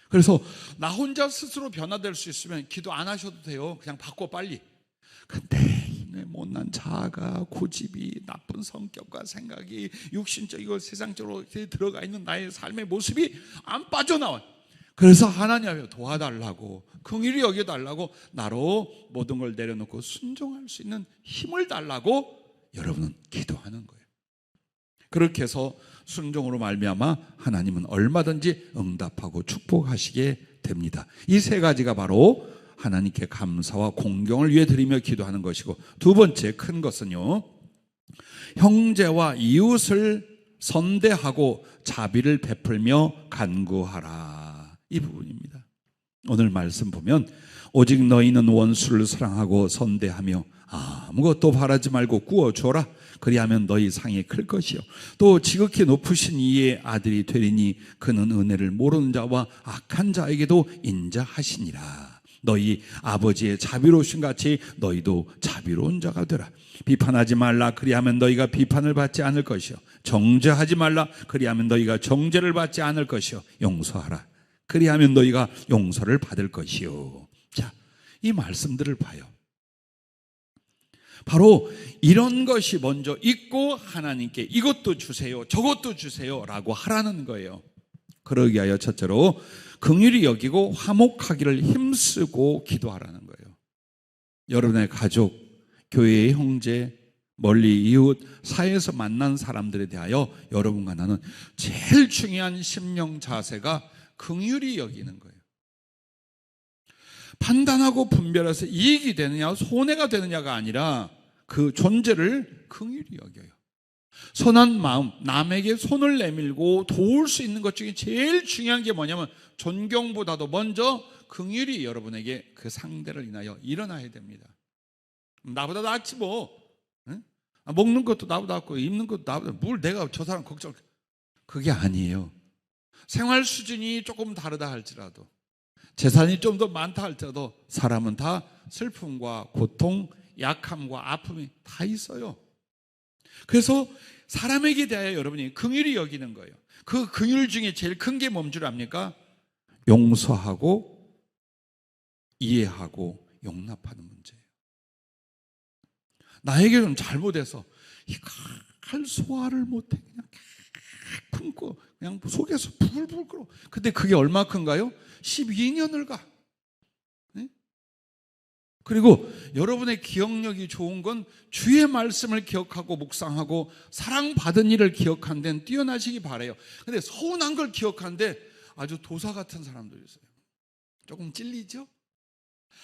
[SPEAKER 1] 그래서 나 혼자 스스로 변화될 수 있으면 기도 안 하셔도 돼요. 그냥 바꿔 빨리. 근데 내 못난 자아가, 고집이, 나쁜 성격과 생각이 육신적이고 세상적으로 들어가 있는 나의 삶의 모습이 안 빠져나와요. 그래서 하나님 앞에 도와달라고, 긍휼히 여겨달라고, 나로 모든 걸 내려놓고 순종할 수 있는 힘을 달라고 여러분은 기도하는 거예요. 그렇게 해서 순종으로 말미암아 하나님은 얼마든지 응답하고 축복하시게 됩니다. 이 세 가지가 바로 하나님께 감사와 공경을 위해 드리며 기도하는 것이고, 두 번째 큰 것은요 형제와 이웃을 선대하고 자비를 베풀며 간구하라, 이 부분입니다. 오늘 말씀 보면 오직 너희는 원수를 사랑하고 선대하며 아무것도 바라지 말고 구워줘라. 그리하면 너희 상이 클 것이요 또 지극히 높으신 이의 아들이 되리니 그는 은혜를 모르는 자와 악한 자에게도 인자하시니라. 너희 아버지의 자비로우신 같이 너희도 자비로운 자가 되라. 비판하지 말라. 그리하면 너희가 비판을 받지 않을 것이요 정죄하지 말라. 그리하면 너희가 정죄를 받지 않을 것이요 용서하라. 그리하면 너희가 용서를 받을 것이요. 자, 이 말씀들을 봐요. 바로 이런 것이 먼저 있고 하나님께 이것도 주세요, 저것도 주세요 라고 하라는 거예요. 그러기 위하여 첫째로 긍휼히 여기고 화목하기를 힘쓰고 기도하라는 거예요. 여러분의 가족, 교회의 형제, 멀리 이웃, 사회에서 만난 사람들에 대하여 여러분과 나는 제일 중요한 심령 자세가 긍휼히 여기는 거예요. 판단하고 분별해서 이익이 되느냐 손해가 되느냐가 아니라 그 존재를 긍휼히 여겨요. 선한 마음, 남에게 손을 내밀고 도울 수 있는 것 중에 제일 중요한 게 뭐냐면 존경보다도 먼저 긍휼히 여러분에게 그 상대를 인하여 일어나야 됩니다. 나보다 낫지 뭐, 응? 먹는 것도 나보다 낫고 입는 것도 나보다, 뭘 내가 저 사람 걱정. 그게 아니에요. 생활 수준이 조금 다르다 할지라도, 재산이 좀 더 많다 할지라도 사람은 다 슬픔과 고통, 약함과 아픔이 다 있어요. 그래서 사람에게 대하여 여러분이 긍휼히 여기는 거예요. 그 긍휼 중에 제일 큰 게 뭔 줄 압니까? 용서하고 이해하고 용납하는 문제예요. 나에게 좀 잘못해서 이걸 소화를 못해 그냥 품고 그냥 속에서 불불 끓어. 근데 그게 얼마큼가요? 12년을 가. 네? 그리고 여러분의 기억력이 좋은 건 주의 말씀을 기억하고 묵상하고 사랑받은 일을 기억하는 데는 뛰어나시기 바라요. 근데 서운한 걸 기억하는데 아주 도사 같은 사람들이 있어요. 조금 찔리죠?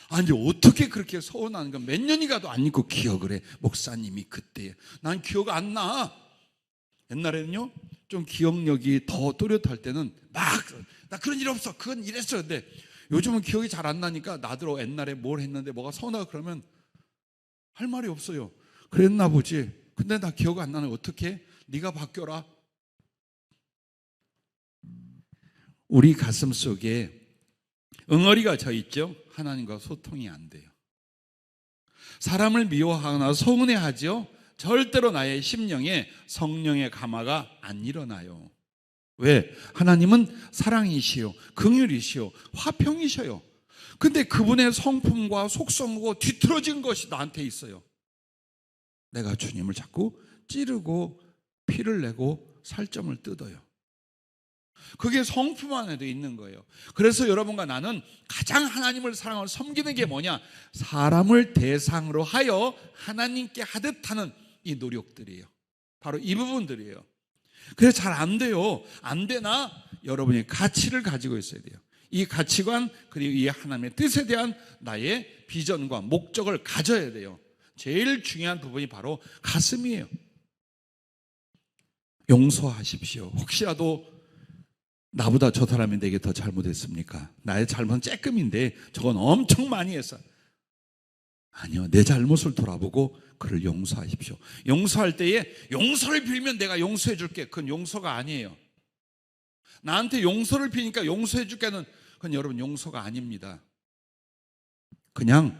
[SPEAKER 1] 아니 어떻게 그렇게 서운한 건 몇 년이 가도 안 잊고 기억을 해. 목사님이 그때 난 기억 안 나. 옛날에는요 좀 기억력이 더 또렷할 때는 막 나 그런 일 없어 그건 이랬어. 근데 요즘은 기억이 잘 안 나니까 나더러 옛날에 뭘 했는데 뭐가 서운하고 그러면 할 말이 없어요. 그랬나 보지. 근데 나 기억 안 나는 어떻게? 네가 바뀌어라. 우리 가슴 속에 응어리가 져 있죠. 하나님과 소통이 안 돼요. 사람을 미워하거나 서운해하죠. 절대로 나의 심령에 성령의 감화가 안 일어나요. 왜? 하나님은 사랑이시요 긍휼이시요 화평이셔요. 근데 그분의 성품과 속성과 뒤틀어진 것이 나한테 있어요. 내가 주님을 자꾸 찌르고 피를 내고 살점을 뜯어요. 그게 성품 안에도 있는 거예요. 그래서 여러분과 나는 가장 하나님을 사랑하고 섬기는 게 뭐냐? 사람을 대상으로 하여 하나님께 하듯 하는 이 노력들이에요. 바로 이 부분들이에요. 그래서 잘 안 돼요. 안 되나 여러분이 가치를 가지고 있어야 돼요. 이 가치관 그리고 이 하나님의 뜻에 대한 나의 비전과 목적을 가져야 돼요. 제일 중요한 부분이 바로 가슴이에요. 용서하십시오. 혹시라도 나보다 저 사람이 내게 더 잘못했습니까? 나의 잘못은 조금인데 저건 엄청 많이 했어. 아니요, 내 잘못을 돌아보고 그를 용서하십시오. 용서할 때에 용서를 빌면 내가 용서해 줄게. 그건 용서가 아니에요. 나한테 용서를 비니까 용서해 줄게는 그건 여러분 용서가 아닙니다. 그냥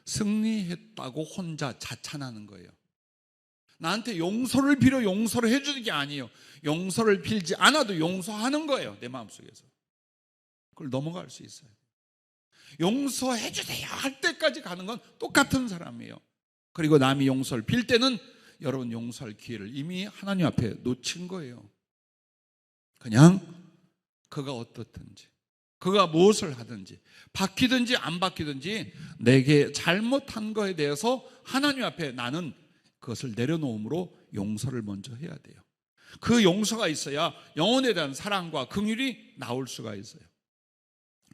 [SPEAKER 1] 승리했다고 혼자 자찬하는 거예요. 나한테 용서를 빌어 용서를 해주는 게 아니에요. 용서를 빌지 않아도 용서하는 거예요. 내 마음속에서. 그걸 넘어갈 수 있어요. 용서해 주세요 할 때까지 가는 건 똑같은 사람이에요. 그리고 남이 용서를 빌 때는 여러분 용서할 기회를 이미 하나님 앞에 놓친 거예요. 그냥 그가 어떻든지 그가 무엇을 하든지 바뀌든지 안 바뀌든지 내게 잘못한 거에 대해서 하나님 앞에 나는 그것을 내려놓음으로 용서를 먼저 해야 돼요. 그 용서가 있어야 영혼에 대한 사랑과 긍휼이 나올 수가 있어요.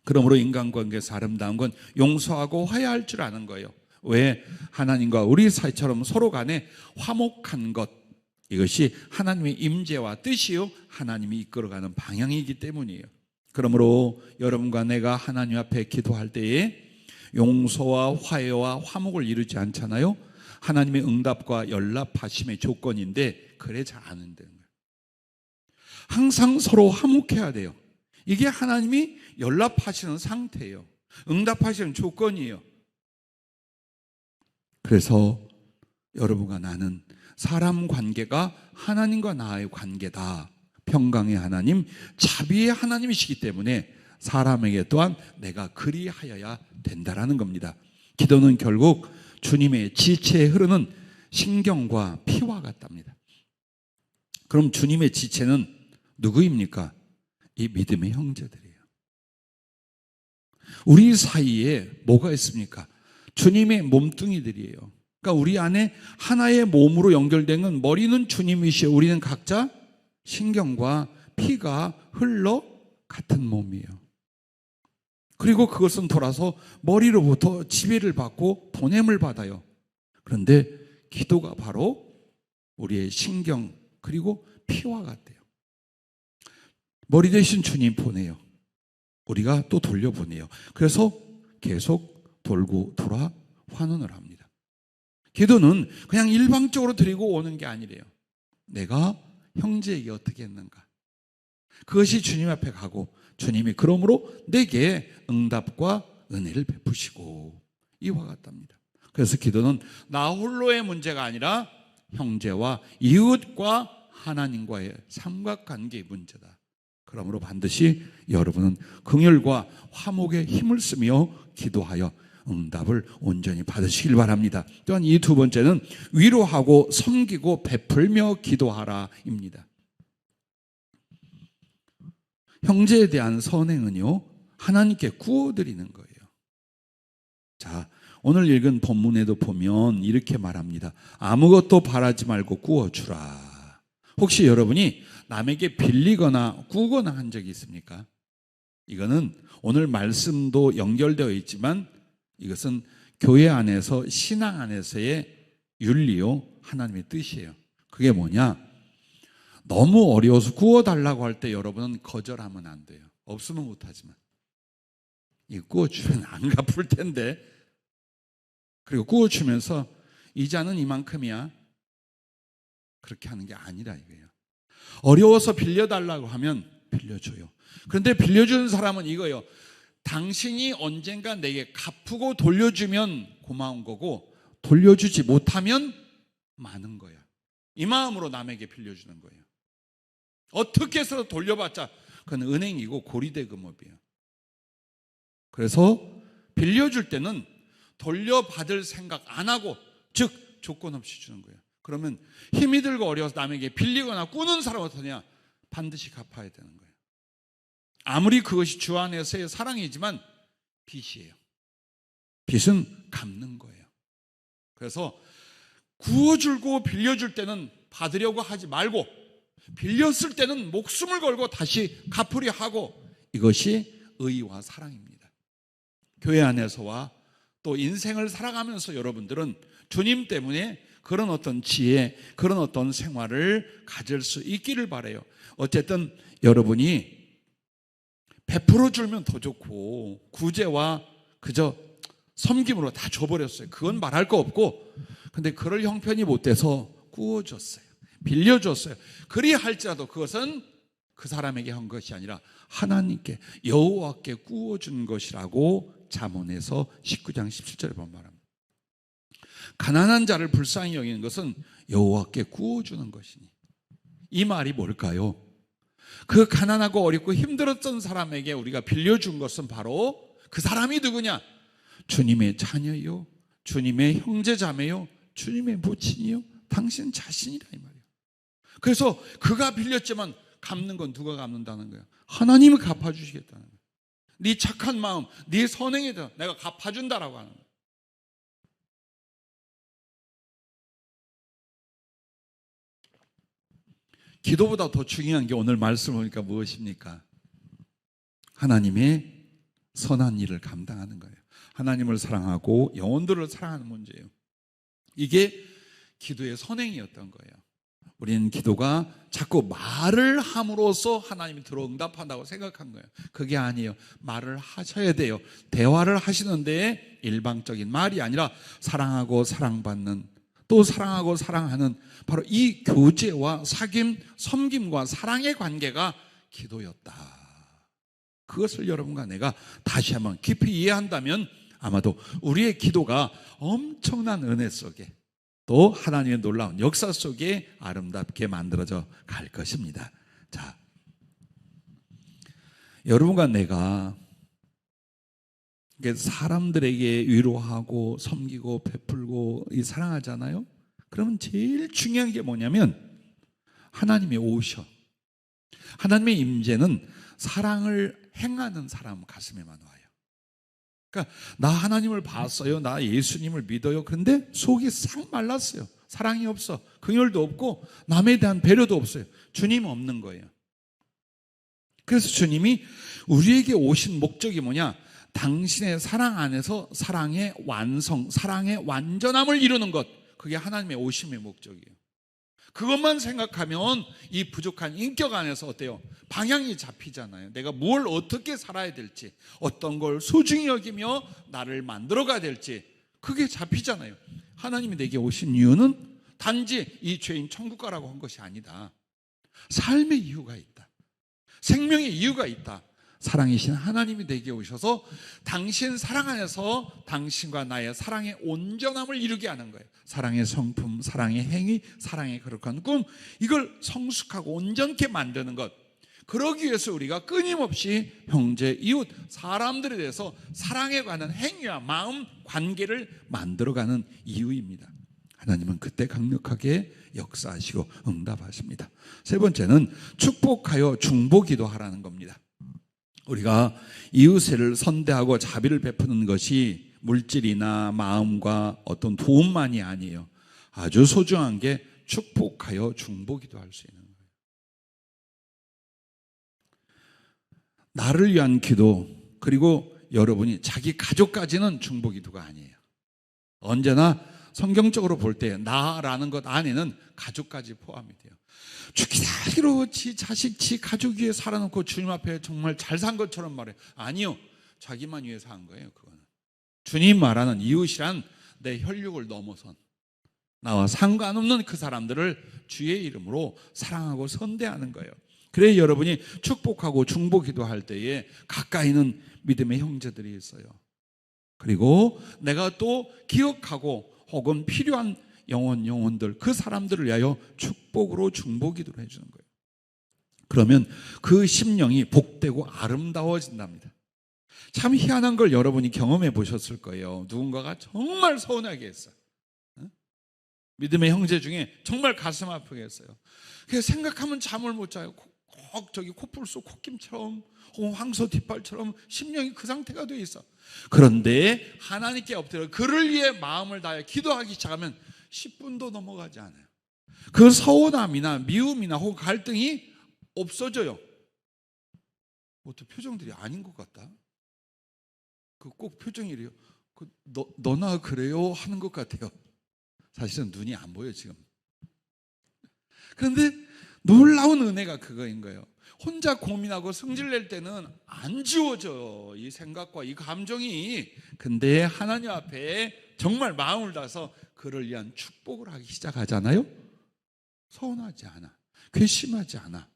[SPEAKER 1] 그러므로 인간관계에서 아름다운 건 용서하고 화해할 줄 아는 거예요. 왜? 하나님과 우리 사이처럼 서로 간에 화목한 것, 이것이 하나님의 임재와 뜻이요 하나님이 이끌어가는 방향이기 때문이에요. 그러므로 여러분과 내가 하나님 앞에 기도할 때에 용서와 화해와 화목을 이루지 않잖아요. 하나님의 응답과 연락하심의 조건인데 그래 잘 안 된다는 거예요. 항상 서로 화목해야 돼요. 이게 하나님이 연락하시는 상태예요. 응답하시는 조건이에요. 그래서 여러분과 나는 사람 관계가 하나님과 나의 관계다. 평강의 하나님, 자비의 하나님이시기 때문에 사람에게 또한 내가 그리하여야 된다라는 겁니다. 기도는 결국 주님의 지체에 흐르는 신경과 피와 같답니다. 그럼 주님의 지체는 누구입니까? 이 믿음의 형제들이에요. 우리 사이에 뭐가 있습니까? 주님의 몸뚱이들이에요. 그러니까 우리 안에 하나의 몸으로 연결된 건 머리는 주님이시요 우리는 각자 신경과 피가 흘러 같은 몸이에요. 그리고 그것은 돌아서 머리로부터 지배를 받고 보냄을 받아요. 그런데 기도가 바로 우리의 신경 그리고 피와 같아요. 머리 대신 주님 보내요. 우리가 또 돌려보내요. 그래서 계속 돌고 돌아 환원을 합니다. 기도는 그냥 일방적으로 드리고 오는 게 아니래요. 내가 형제에게 어떻게 했는가. 그것이 주님 앞에 가고 주님이 그러므로 내게 응답과 은혜를 베푸시고 이와 같답니다. 그래서 기도는 나 홀로의 문제가 아니라 형제와 이웃과 하나님과의 삼각관계의 문제다. 그러므로 반드시 여러분은 긍휼과 화목에 힘을 쓰며 기도하여 응답을 온전히 받으시길 바랍니다. 또한 이 두 번째는 위로하고 섬기고 베풀며 기도하라입니다. 형제에 대한 선행은요 하나님께 구워드리는 거예요. 자, 오늘 읽은 본문에도 보면 이렇게 말합니다. 아무것도 바라지 말고 꾸어주라. 혹시 여러분이 남에게 빌리거나 꾸거나 한 적이 있습니까? 이거는 오늘 말씀도 연결되어 있지만 이것은 교회 안에서 신앙 안에서의 윤리요, 하나님의 뜻이에요. 그게 뭐냐? 너무 어려워서 구워달라고 할 때 여러분은 거절하면 안 돼요. 없으면 못하지만 이거 구워주면 안 갚을 텐데, 그리고 구워주면서 이자는 이만큼이야, 그렇게 하는 게 아니라 이거예요. 어려워서 빌려달라고 하면 빌려줘요. 그런데 빌려주는 사람은 이거예요. 당신이 언젠가 내게 갚고 돌려주면 고마운 거고, 돌려주지 못하면 많은 거야. 이 마음으로 남에게 빌려주는 거예요. 어떻게 해서 돌려봤자 그건 은행이고 고리대금업이에요. 그래서 빌려줄 때는 돌려받을 생각 안 하고, 즉 조건 없이 주는 거예요. 그러면 힘이 들고 어려워서 남에게 빌리거나 꾸는 사람은 어떠냐? 반드시 갚아야 되는 거예요. 아무리 그것이 주 안에서의 사랑이지만 빚이에요. 빚은 갚는 거예요. 그래서 구워주고 빌려줄 때는 받으려고 하지 말고, 빌렸을 때는 목숨을 걸고 다시 갚으려 하고, 이것이 의와 사랑입니다. 교회 안에서와 또 인생을 살아가면서 여러분들은 주님 때문에 그런 어떤 지혜, 그런 어떤 생활을 가질 수 있기를 바라요. 어쨌든 여러분이 베풀어 줄면 더 좋고, 구제와 그저 섬김으로 다 줘버렸어요. 그건 말할 거 없고, 근데 그럴 형편이 못 돼서 구워줬어요. 빌려줬어요. 그리할지라도 그것은 그 사람에게 한 것이 아니라 하나님께, 여호와께 구워준 것이라고 잠언에서 19장 17절에 보면 말합니다. 가난한 자를 불쌍히 여기는 것은 여호와께 구워주는 것이니. 이 말이 뭘까요? 그 가난하고 어렵고 힘들었던 사람에게 우리가 빌려준 것은 바로 그 사람이 누구냐? 주님의 자녀요, 주님의 형제자매요, 주님의 모친이요, 당신 자신이라 이 말이에요. 그래서 그가 빌렸지만 갚는 건 누가 갚는다는 거예요? 하나님이 갚아주시겠다는 거예요. 네 착한 마음, 네 선행에 대해서 내가 갚아준다라고 하는 거예요. 기도보다 더 중요한 게 오늘 말씀을 보니까 무엇입니까? 하나님의 선한 일을 감당하는 거예요. 하나님을 사랑하고 영혼들을 사랑하는 문제예요. 이게 기도의 선행이었던 거예요. 우리는 기도가 자꾸 말을 함으로써 하나님이 들어응답한다고 생각한 거예요. 그게 아니에요. 말을 하셔야 돼요. 대화를 하시는데 일방적인 말이 아니라 사랑하고 사랑받는, 또 사랑하고 사랑하는 바로 이 교제와 사귐, 섬김과 사랑의 관계가 기도였다. 그것을 여러분과 내가 다시 한번 깊이 이해한다면 아마도 우리의 기도가 엄청난 은혜 속에, 또 하나님의 놀라운 역사 속에 아름답게 만들어져 갈 것입니다. 자, 여러분과 내가 사람들에게 위로하고 섬기고 베풀고 사랑하잖아요. 그러면 제일 중요한 게 뭐냐면 하나님이 오셔. 하나님의 임재는 사랑을 행하는 사람 가슴에만 와요. 그러니까 나 하나님을 봤어요, 나 예수님을 믿어요. 그런데 속이 싹 말랐어요. 사랑이 없어, 긍휼도 없고 남에 대한 배려도 없어요. 주님 없는 거예요. 그래서 주님이 우리에게 오신 목적이 뭐냐? 당신의 사랑 안에서 사랑의 완성, 사랑의 완전함을 이루는 것, 그게 하나님의 오심의 목적이에요. 그것만 생각하면 이 부족한 인격 안에서 어때요? 방향이 잡히잖아요. 내가 뭘 어떻게 살아야 될지, 어떤 걸 소중히 여기며 나를 만들어가야 될지, 그게 잡히잖아요. 하나님이 내게 오신 이유는 단지 이 죄인 천국 가라고 한 것이 아니다. 삶의 이유가 있다. 생명의 이유가 있다. 사랑이신 하나님이 내게 오셔서 당신 사랑 안에서 당신과 나의 사랑의 온전함을 이루게 하는 거예요. 사랑의 성품, 사랑의 행위, 사랑의 거룩한 꿈, 이걸 성숙하고 온전케 만드는 것. 그러기 위해서 우리가 끊임없이 형제, 이웃, 사람들에 대해서 사랑에 관한 행위와 마음, 관계를 만들어가는 이유입니다. 하나님은 그때 강력하게 역사하시고 응답하십니다. 세 번째는 축복하여 중보기도하라는 겁니다. 우리가 이웃을 선대하고 자비를 베푸는 것이 물질이나 마음과 어떤 도움만이 아니에요. 아주 소중한 게 축복하여 중보기도 할 수 있는 거예요. 나를 위한 기도, 그리고 여러분이 자기 가족까지는 중보기도가 아니에요. 언제나 성경적으로 볼 때 나라는 것 안에는 가족까지 포함이 돼요. 죽기다기로 지 자식, 지 가족 위해 살아놓고 주님 앞에 정말 잘 산 것처럼 말해요. 아니요, 자기만 위해 산 거예요. 그거는 주님 말하는 이웃이란 내 혈육을 넘어선 나와 상관없는 그 사람들을 주의 이름으로 사랑하고 선대하는 거예요. 그래 여러분이 축복하고 중보기도 할 때에 가까이는 믿음의 형제들이 있어요. 그리고 내가 또 기억하고 혹은 필요한 영혼들, 그 사람들을 위하여 축복으로 중보기도를 해주는 거예요. 그러면 그 심령이 복되고 아름다워진답니다. 참 희한한 걸 여러분이 경험해 보셨을 거예요. 누군가가 정말 서운하게 했어요. 믿음의 형제 중에 정말 가슴 아프게 했어요. 그래서 생각하면 잠을 못 자요. 꼭 저기 코뿔소 콧김처럼 혹은 황소 뒷발처럼 심령이 그 상태가 돼 있어. 그런데 하나님께 엎드려 그를 위해 마음을 다해 기도하기 시작하면 10분도 넘어가지 않아요. 그 서운함이나 미움이나 혹은 갈등이 없어져요. 또 표정들이 아닌 것 같다. 그 꼭 표정이래요. 너나 그래요 하는 것 같아요. 사실은 눈이 안 보여 지금. 그런데 놀라운 은혜가 그거인 거예요. 혼자 고민하고 승질낼 때는 안 지워져요, 이 생각과 이 감정이. 근데 하나님 앞에 정말 마음을 다해서 그를 위한 축복을 하기 시작하잖아요. 서운하지 않아, 괘씸하지 않아.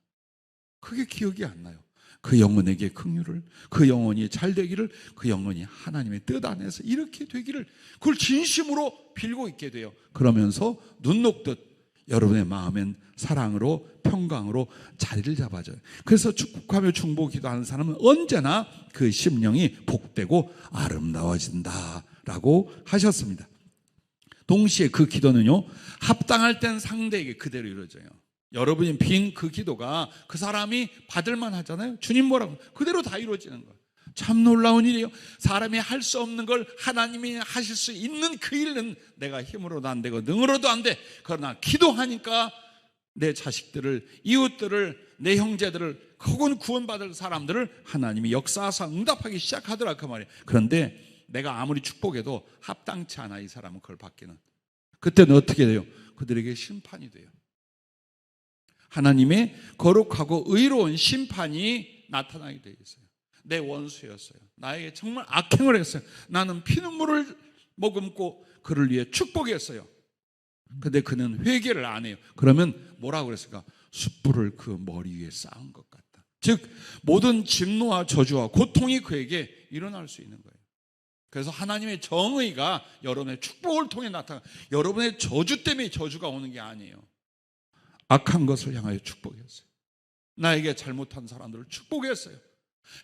[SPEAKER 1] 그게 기억이 안 나요. 그 영혼에게 긍휼을, 그 영혼이 잘 되기를, 그 영혼이 하나님의 뜻 안에서 이렇게 되기를, 그걸 진심으로 빌고 있게 돼요. 그러면서 눈 녹듯 여러분의 마음엔 사랑으로, 평강으로 자리를 잡아줘요. 그래서 축복하며 중보기도하는 사람은 언제나 그 심령이 복되고 아름다워진다라고 하셨습니다. 동시에 그 기도는요, 합당할 땐 상대에게 그대로 이루어져요. 여러분이 빈 그 기도가 그 사람이 받을만 하잖아요. 주님 뭐라고? 그대로 다 이루어지는 거예요. 참 놀라운 일이에요. 사람이 할 수 없는 걸 하나님이 하실 수 있는 그 일은 내가 힘으로도 안 되고 능으로도 안 돼. 그러나 기도하니까 내 자식들을, 이웃들을, 내 형제들을, 혹은 구원받을 사람들을 하나님이 역사하사 응답하기 시작하더라 그 말이에요. 그런데 내가 아무리 축복해도 합당치 않아, 이 사람은 그걸 받기는. 그때는 어떻게 돼요? 그들에게 심판이 돼요. 하나님의 거룩하고 의로운 심판이 나타나게 되어 있어요. 내 원수였어요. 나에게 정말 악행을 했어요. 나는 피눈물을 머금고 그를 위해 축복했어요. 근데 그는 회개를 안 해요. 그러면 뭐라고 그랬을까? 숯불을 그 머리 위에 쌓은 것 같다. 즉 모든 진노와 저주와 고통이 그에게 일어날 수 있는 거예요. 그래서 하나님의 정의가 여러분의 축복을 통해 나타나, 여러분의 저주 때문에 저주가 오는 게 아니에요. 악한 것을 향하여 축복했어요. 나에게 잘못한 사람들을 축복했어요.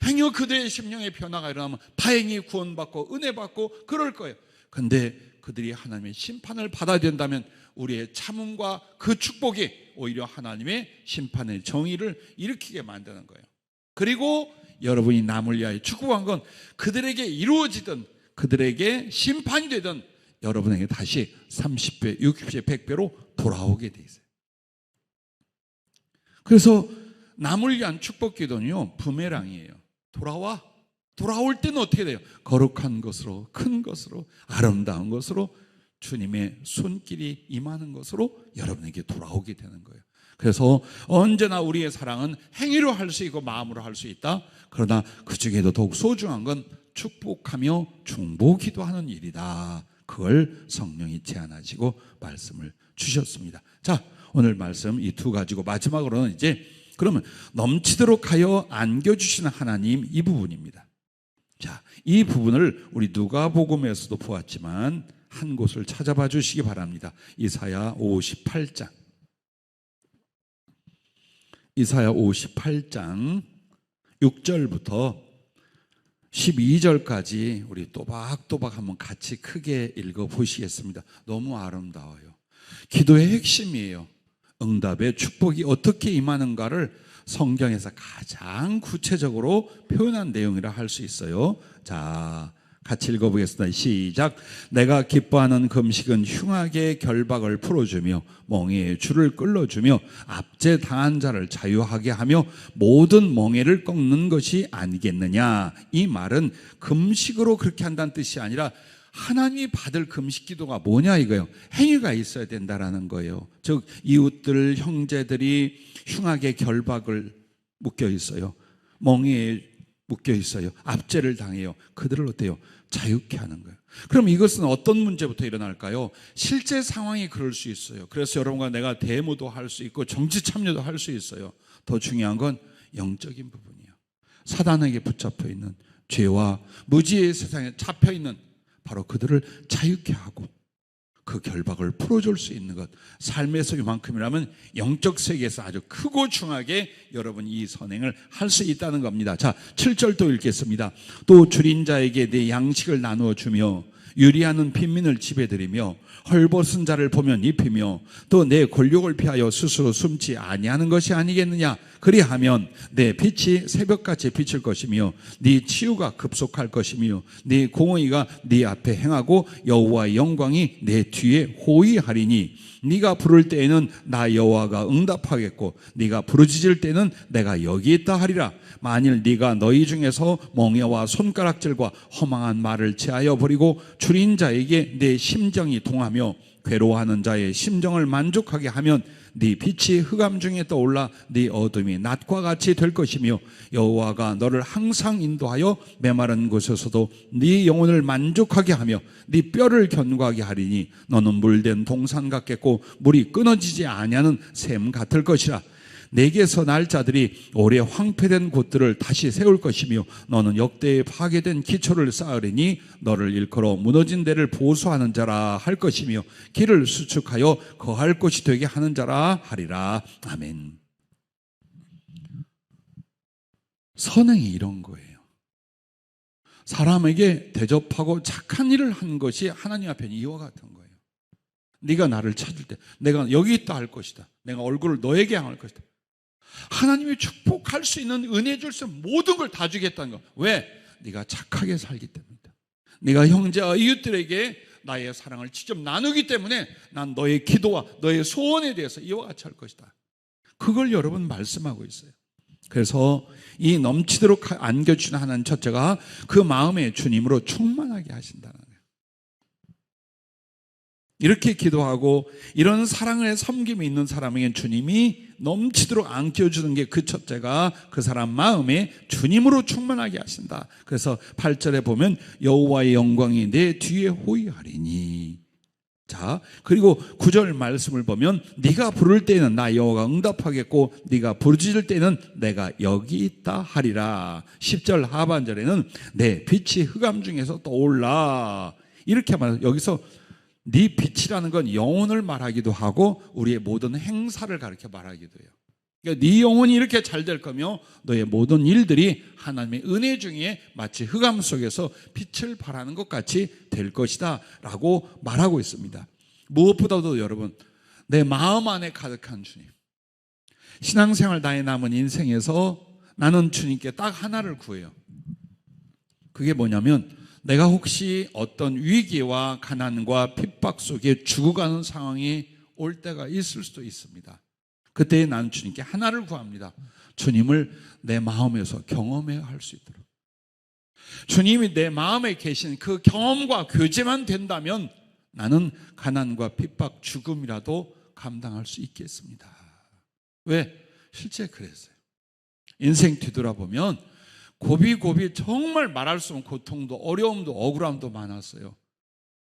[SPEAKER 1] 행여 그들의 심령의 변화가 일어나면 다행히 구원받고 은혜받고 그럴 거예요. 그런데 그들이 하나님의 심판을 받아야 된다면 우리의 참음과 그 축복이 오히려 하나님의 심판의 정의를 일으키게 만드는 거예요. 그리고 여러분이 남을 위하여 축복한 건 그들에게 이루어지든 그들에게 심판이 되든 여러분에게 다시 30배, 60배, 100배로 돌아오게 돼 있어요. 그래서 남을 위한 축복 기도는요, 부메랑이에요. 돌아올 때는 어떻게 돼요? 거룩한 것으로, 큰 것으로, 아름다운 것으로, 주님의 손길이 임하는 것으로 여러분에게 돌아오게 되는 거예요. 그래서 언제나 우리의 사랑은 행위로 할 수 있고 마음으로 할 수 있다. 그러나 그 중에도 더욱 소중한 건 축복하며 중보기도하는 일이다. 그걸 성령이 제안하시고 말씀을 주셨습니다. 자, 오늘 말씀 이 두 가지고 마지막으로는 이제 그러면 넘치도록 하여 안겨주시는 하나님, 이 부분입니다. 자, 이 부분을 우리 누가복음에서도 보았지만 한 곳을 찾아봐 주시기 바랍니다. 이사야 58장. 이사야 58장 6절부터 12절까지 우리 또박또박 한번 같이 크게 읽어보시겠습니다. 너무 아름다워요. 기도의 핵심이에요. 응답의 축복이 어떻게 임하는가를 성경에서 가장 구체적으로 표현한 내용이라 할 수 있어요. 자, 같이 읽어보겠습니다. 시작. 내가 기뻐하는 금식은 흉악의 결박을 풀어주며 멍에의 줄을 끌어주며 압제 당한 자를 자유하게 하며 모든 멍에를 꺾는 것이 아니겠느냐. 이 말은 금식으로 그렇게 한다는 뜻이 아니라 하나님이 받을 금식 기도가 뭐냐 이거예요. 행위가 있어야 된다라는 거예요. 즉 이웃들 형제들이 흉악의 결박을 묶여 있어요. 멍에에 묶여 있어요. 압제를 당해요. 그들을 어때요? 자유케 하는 거예요. 그럼 이것은 어떤 문제부터 일어날까요? 실제 상황이 그럴 수 있어요. 그래서 여러분과 내가 데모도 할 수 있고 정치 참여도 할 수 있어요. 더 중요한 건 영적인 부분이에요. 사단에게 붙잡혀 있는 죄와 무지의 세상에 잡혀 있는 바로 그들을 자유케 하고 그 결박을 풀어줄 수 있는 것, 삶에서 이만큼이라면 영적 세계에서 아주 크고 중하게 여러분 이 선행을 할 수 있다는 겁니다. 자, 7절 또 읽겠습니다. 또 줄인 자에게 내 양식을 나누어 주며 유리하는 빈민을 집에 들이며 헐벗은 자를 보면 입히며 또 내 권력을 피하여 스스로 숨지 아니하는 것이 아니겠느냐. 그리하면 내 빛이 새벽같이 비칠 것이며 네 치유가 급속할 것이며 네 공의가 네 앞에 행하고 여호와의 영광이 내 뒤에 호위하리니 네가 부를 때에는 나 여호와가 응답하겠고 네가 부르짖을 때는 내가 여기 있다 하리라. 만일 네가 너희 중에서 멍에와 손가락질과 허망한 말을 제하여 버리고 줄인 자에게 내 심정이 동하며 괴로워하는 자의 심정을 만족하게 하면 네 빛이 흑암 중에 떠올라 네 어둠이 낮과 같이 될 것이며 여호와가 너를 항상 인도하여 메마른 곳에서도 네 영혼을 만족하게 하며 네 뼈를 견고하게 하리니 너는 물된 동산 같겠고 물이 끊어지지 아니하는 샘 같을 것이라. 내게서 날 자들이 오래 황폐된 곳들을 다시 세울 것이며 너는 역대에 파괴된 기초를 쌓으리니 너를 일컬어 무너진 데를 보수하는 자라 할 것이며 길을 수축하여 거할 곳이 되게 하는 자라 하리라. 아멘. 선행이 이런 거예요. 사람에게 대접하고 착한 일을 한 것이 하나님 앞에 이와 같은 거예요. 네가 나를 찾을 때 내가 여기 있다 할 것이다. 내가 얼굴을 너에게 향할 것이다. 하나님이 축복할 수 있는 은혜 줄 수 있는 모든 걸 다 주겠다는 거. 왜? 네가 착하게 살기 때문이다. 네가 형제와 이웃들에게 나의 사랑을 직접 나누기 때문에 난 너의 기도와 너의 소원에 대해서 이와 같이 할 것이다. 그걸 여러분 말씀하고 있어요. 그래서 이 넘치도록 안겨주는 하나님 첫째가 그 마음에 주님으로 충만하게 하신다는 거예요. 이렇게 기도하고 이런 사랑을 섬김이 있는 사람에겐 주님이 넘치도록 안겨주는 게 그 첫째가 그 사람 마음에 주님으로 충만하게 하신다. 그래서 8절에 보면 여호와의 영광이 내 뒤에 호위하리니. 자, 그리고 9절 말씀을 보면 네가 부를 때는 나 여호와가 응답하겠고 네가 부르짖을 때는 내가 여기 있다 하리라. 10절 하반절에는 내 빛이 흑암 중에서 떠올라. 이렇게 말해요. 여기서 네 빛이라는 건 영혼을 말하기도 하고 우리의 모든 행사를 가르쳐 말하기도 해요. 그러니까 네 영혼이 이렇게 잘 될 거며 너의 모든 일들이 하나님의 은혜 중에 마치 흑암 속에서 빛을 발하는 것 같이 될 것이다 라고 말하고 있습니다. 무엇보다도 여러분, 내 마음 안에 가득한 주님, 신앙생활 나의 남은 인생에서 나는 주님께 딱 하나를 구해요. 그게 뭐냐면 내가 혹시 어떤 위기와 가난과 핍박 속에 죽어가는 상황이 올 때가 있을 수도 있습니다. 그때 나는 주님께 하나를 구합니다. 주님을 내 마음에서 경험해야 할 수 있도록. 주님이 내 마음에 계신 그 경험과 교제만 된다면 나는 가난과 핍박, 죽음이라도 감당할 수 있겠습니다. 왜? 실제 그랬어요. 인생 뒤돌아보면 고비고비 정말 말할 수 없는 고통도 어려움도 억울함도 많았어요.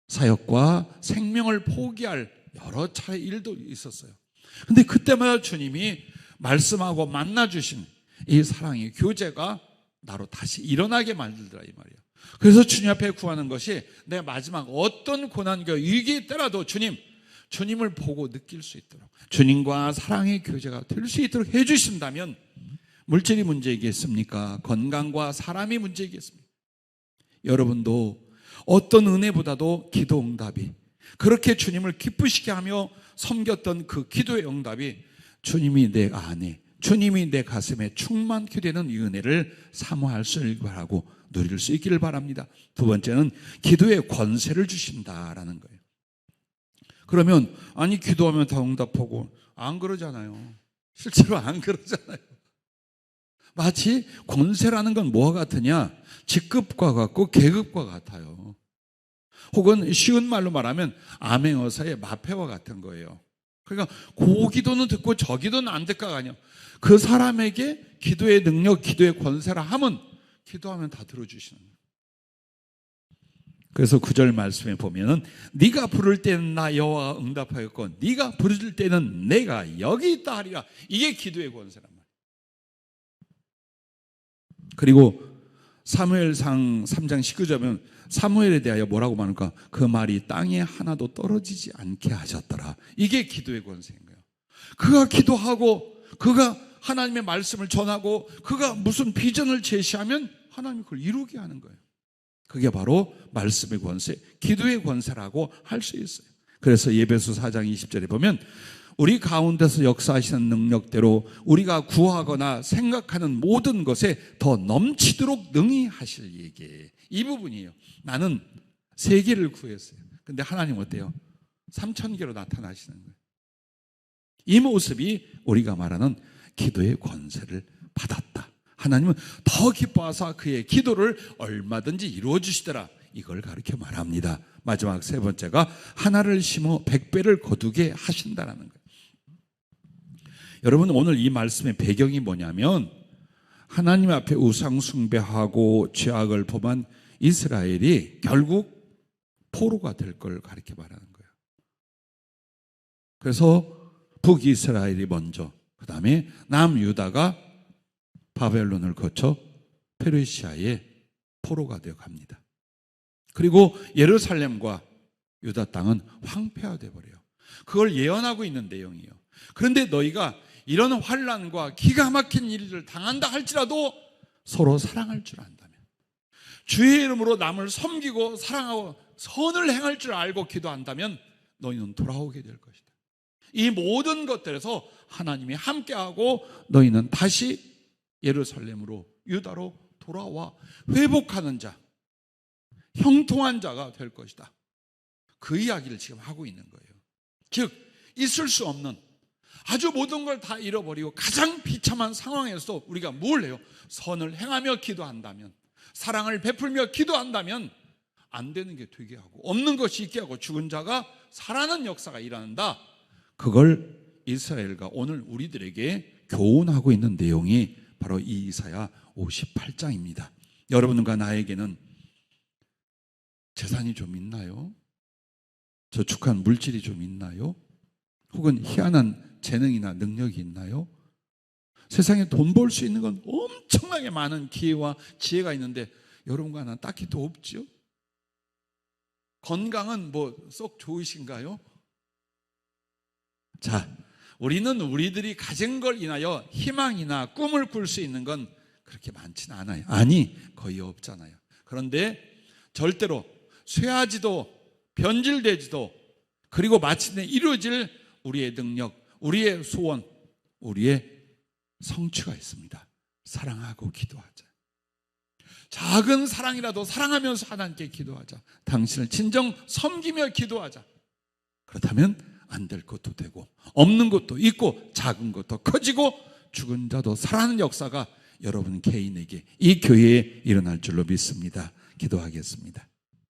[SPEAKER 1] 사역과 생명을 포기할 여러 차례 일도 있었어요. 근데 그때마다 주님이 말씀하고 만나주신 이 사랑의 교제가 나로 다시 일어나게 만들더라 이 말이에요. 그래서 주님 앞에 구하는 것이 내 마지막 어떤 고난과 위기에 때라도 주님을 보고 느낄 수 있도록 주님과 사랑의 교제가 될 수 있도록 해주신다면 물질이 문제이겠습니까? 건강과 사람이 문제이겠습니까? 여러분도 어떤 은혜보다도 기도 응답이 그렇게 주님을 기쁘시게 하며 섬겼던 그 기도의 응답이 주님이 내 안에 주님이 내 가슴에 충만케 되는 이 은혜를 사모할 수 있기를 바라고 누릴 수 있기를 바랍니다. 두 번째는 기도의 권세를 주신다라는 거예요. 그러면 아니 기도하면 다 응답하고 안 그러잖아요. 실제로 안 그러잖아요. 마치 권세라는 건 뭐와 같으냐? 직급과 같고 계급과 같아요. 혹은 쉬운 말로 말하면 암행어사의 마패와 같은 거예요. 그러니까 그 기도는 듣고 저 기도는 안 듣고가 아니에요. 그 사람에게 기도의 능력, 기도의 권세라 하면 기도하면 다 들어주시는 거예요. 그래서 9절 말씀에 보면은 네가 부를 때는 나 여호와가 응답하였고 네가 부를 때는 내가 여기 있다 하리라. 이게 기도의 권세란 말이에요. 그리고 사무엘상 3장 19절에 보면 사무엘에 대하여 뭐라고 말할까? 그 말이 땅에 하나도 떨어지지 않게 하셨더라. 이게 기도의 권세인 거예요. 그가 기도하고 그가 하나님의 말씀을 전하고 그가 무슨 비전을 제시하면 하나님이 그걸 이루게 하는 거예요. 그게 바로 말씀의 권세, 기도의 권세라고 할 수 있어요. 그래서 예배서 4장 20절에 보면 우리 가운데서 역사하시는 능력대로 우리가 구하거나 생각하는 모든 것에 더 넘치도록 능히 하실 얘기예요. 이 부분이에요. 나는 3개를 구했어요. 근데 하나님 어때요? 3,000개로 나타나시는 거예요. 이 모습이 우리가 말하는 기도의 권세를 받았다. 하나님은 더 기뻐하사 그의 기도를 얼마든지 이루어 주시더라. 이걸 가르쳐 말합니다. 마지막 3번째가 하나를 심어 100배를 거두게 하신다라는 거예요. 여러분 오늘 이 말씀의 배경이 뭐냐면 하나님 앞에 우상 숭배하고 죄악을 범한 이스라엘이 결국 포로가 될 걸 가르쳐 말하는 거예요. 그래서 북이스라엘이 먼저, 그 다음에 남유다가 바벨론을 거쳐 페르시아의 포로가 되어 갑니다. 그리고 예루살렘과 유다 땅은 황폐화되어 버려요. 그걸 예언하고 있는 내용이에요. 그런데 너희가 이런 환난과 기가 막힌 일을 당한다 할지라도 서로 사랑할 줄 안다면, 주의 이름으로 남을 섬기고 사랑하고 선을 행할 줄 알고 기도한다면 너희는 돌아오게 될 것이다. 이 모든 것들에서 하나님이 함께하고 너희는 다시 예루살렘으로 유다로 돌아와 회복하는 자, 형통한 자가 될 것이다. 그 이야기를 지금 하고 있는 거예요. 즉 있을 수 없는 아주 모든 걸 다 잃어버리고 가장 비참한 상황에서 우리가 뭘 해요? 선을 행하며 기도한다면, 사랑을 베풀며 기도한다면 안 되는 게 되게 하고 없는 것이 있게 하고 죽은 자가 살아나는 역사가 일어난다. 그걸 이스라엘과 오늘 우리들에게 교훈하고 있는 내용이 바로 이 이사야 58장입니다. 여러분과 나에게는 재산이 좀 있나요? 저축한 물질이 좀 있나요? 혹은 희한한 재능이나 능력이 있나요? 세상에 돈 벌 수 있는 건 엄청나게 많은 기회와 지혜가 있는데 여러분과 나는 딱히 더 없죠? 건강은 뭐 썩 좋으신가요? 자, 우리는 우리들이 가진 걸 인하여 희망이나 꿈을 꿀 수 있는 건 그렇게 많지는 않아요. 아니, 거의 없잖아요. 그런데 절대로 쇠하지도 변질되지도 그리고 마침내 이루어질 우리의 능력, 우리의 소원, 우리의 성취가 있습니다. 사랑하고 기도하자. 작은 사랑이라도 사랑하면서 하나님께 기도하자. 당신을 진정 섬기며 기도하자. 그렇다면 안 될 것도 되고 없는 것도 있고 작은 것도 커지고 죽은 자도 살아나는 역사가 여러분 개인에게 이 교회에 일어날 줄로 믿습니다. 기도하겠습니다.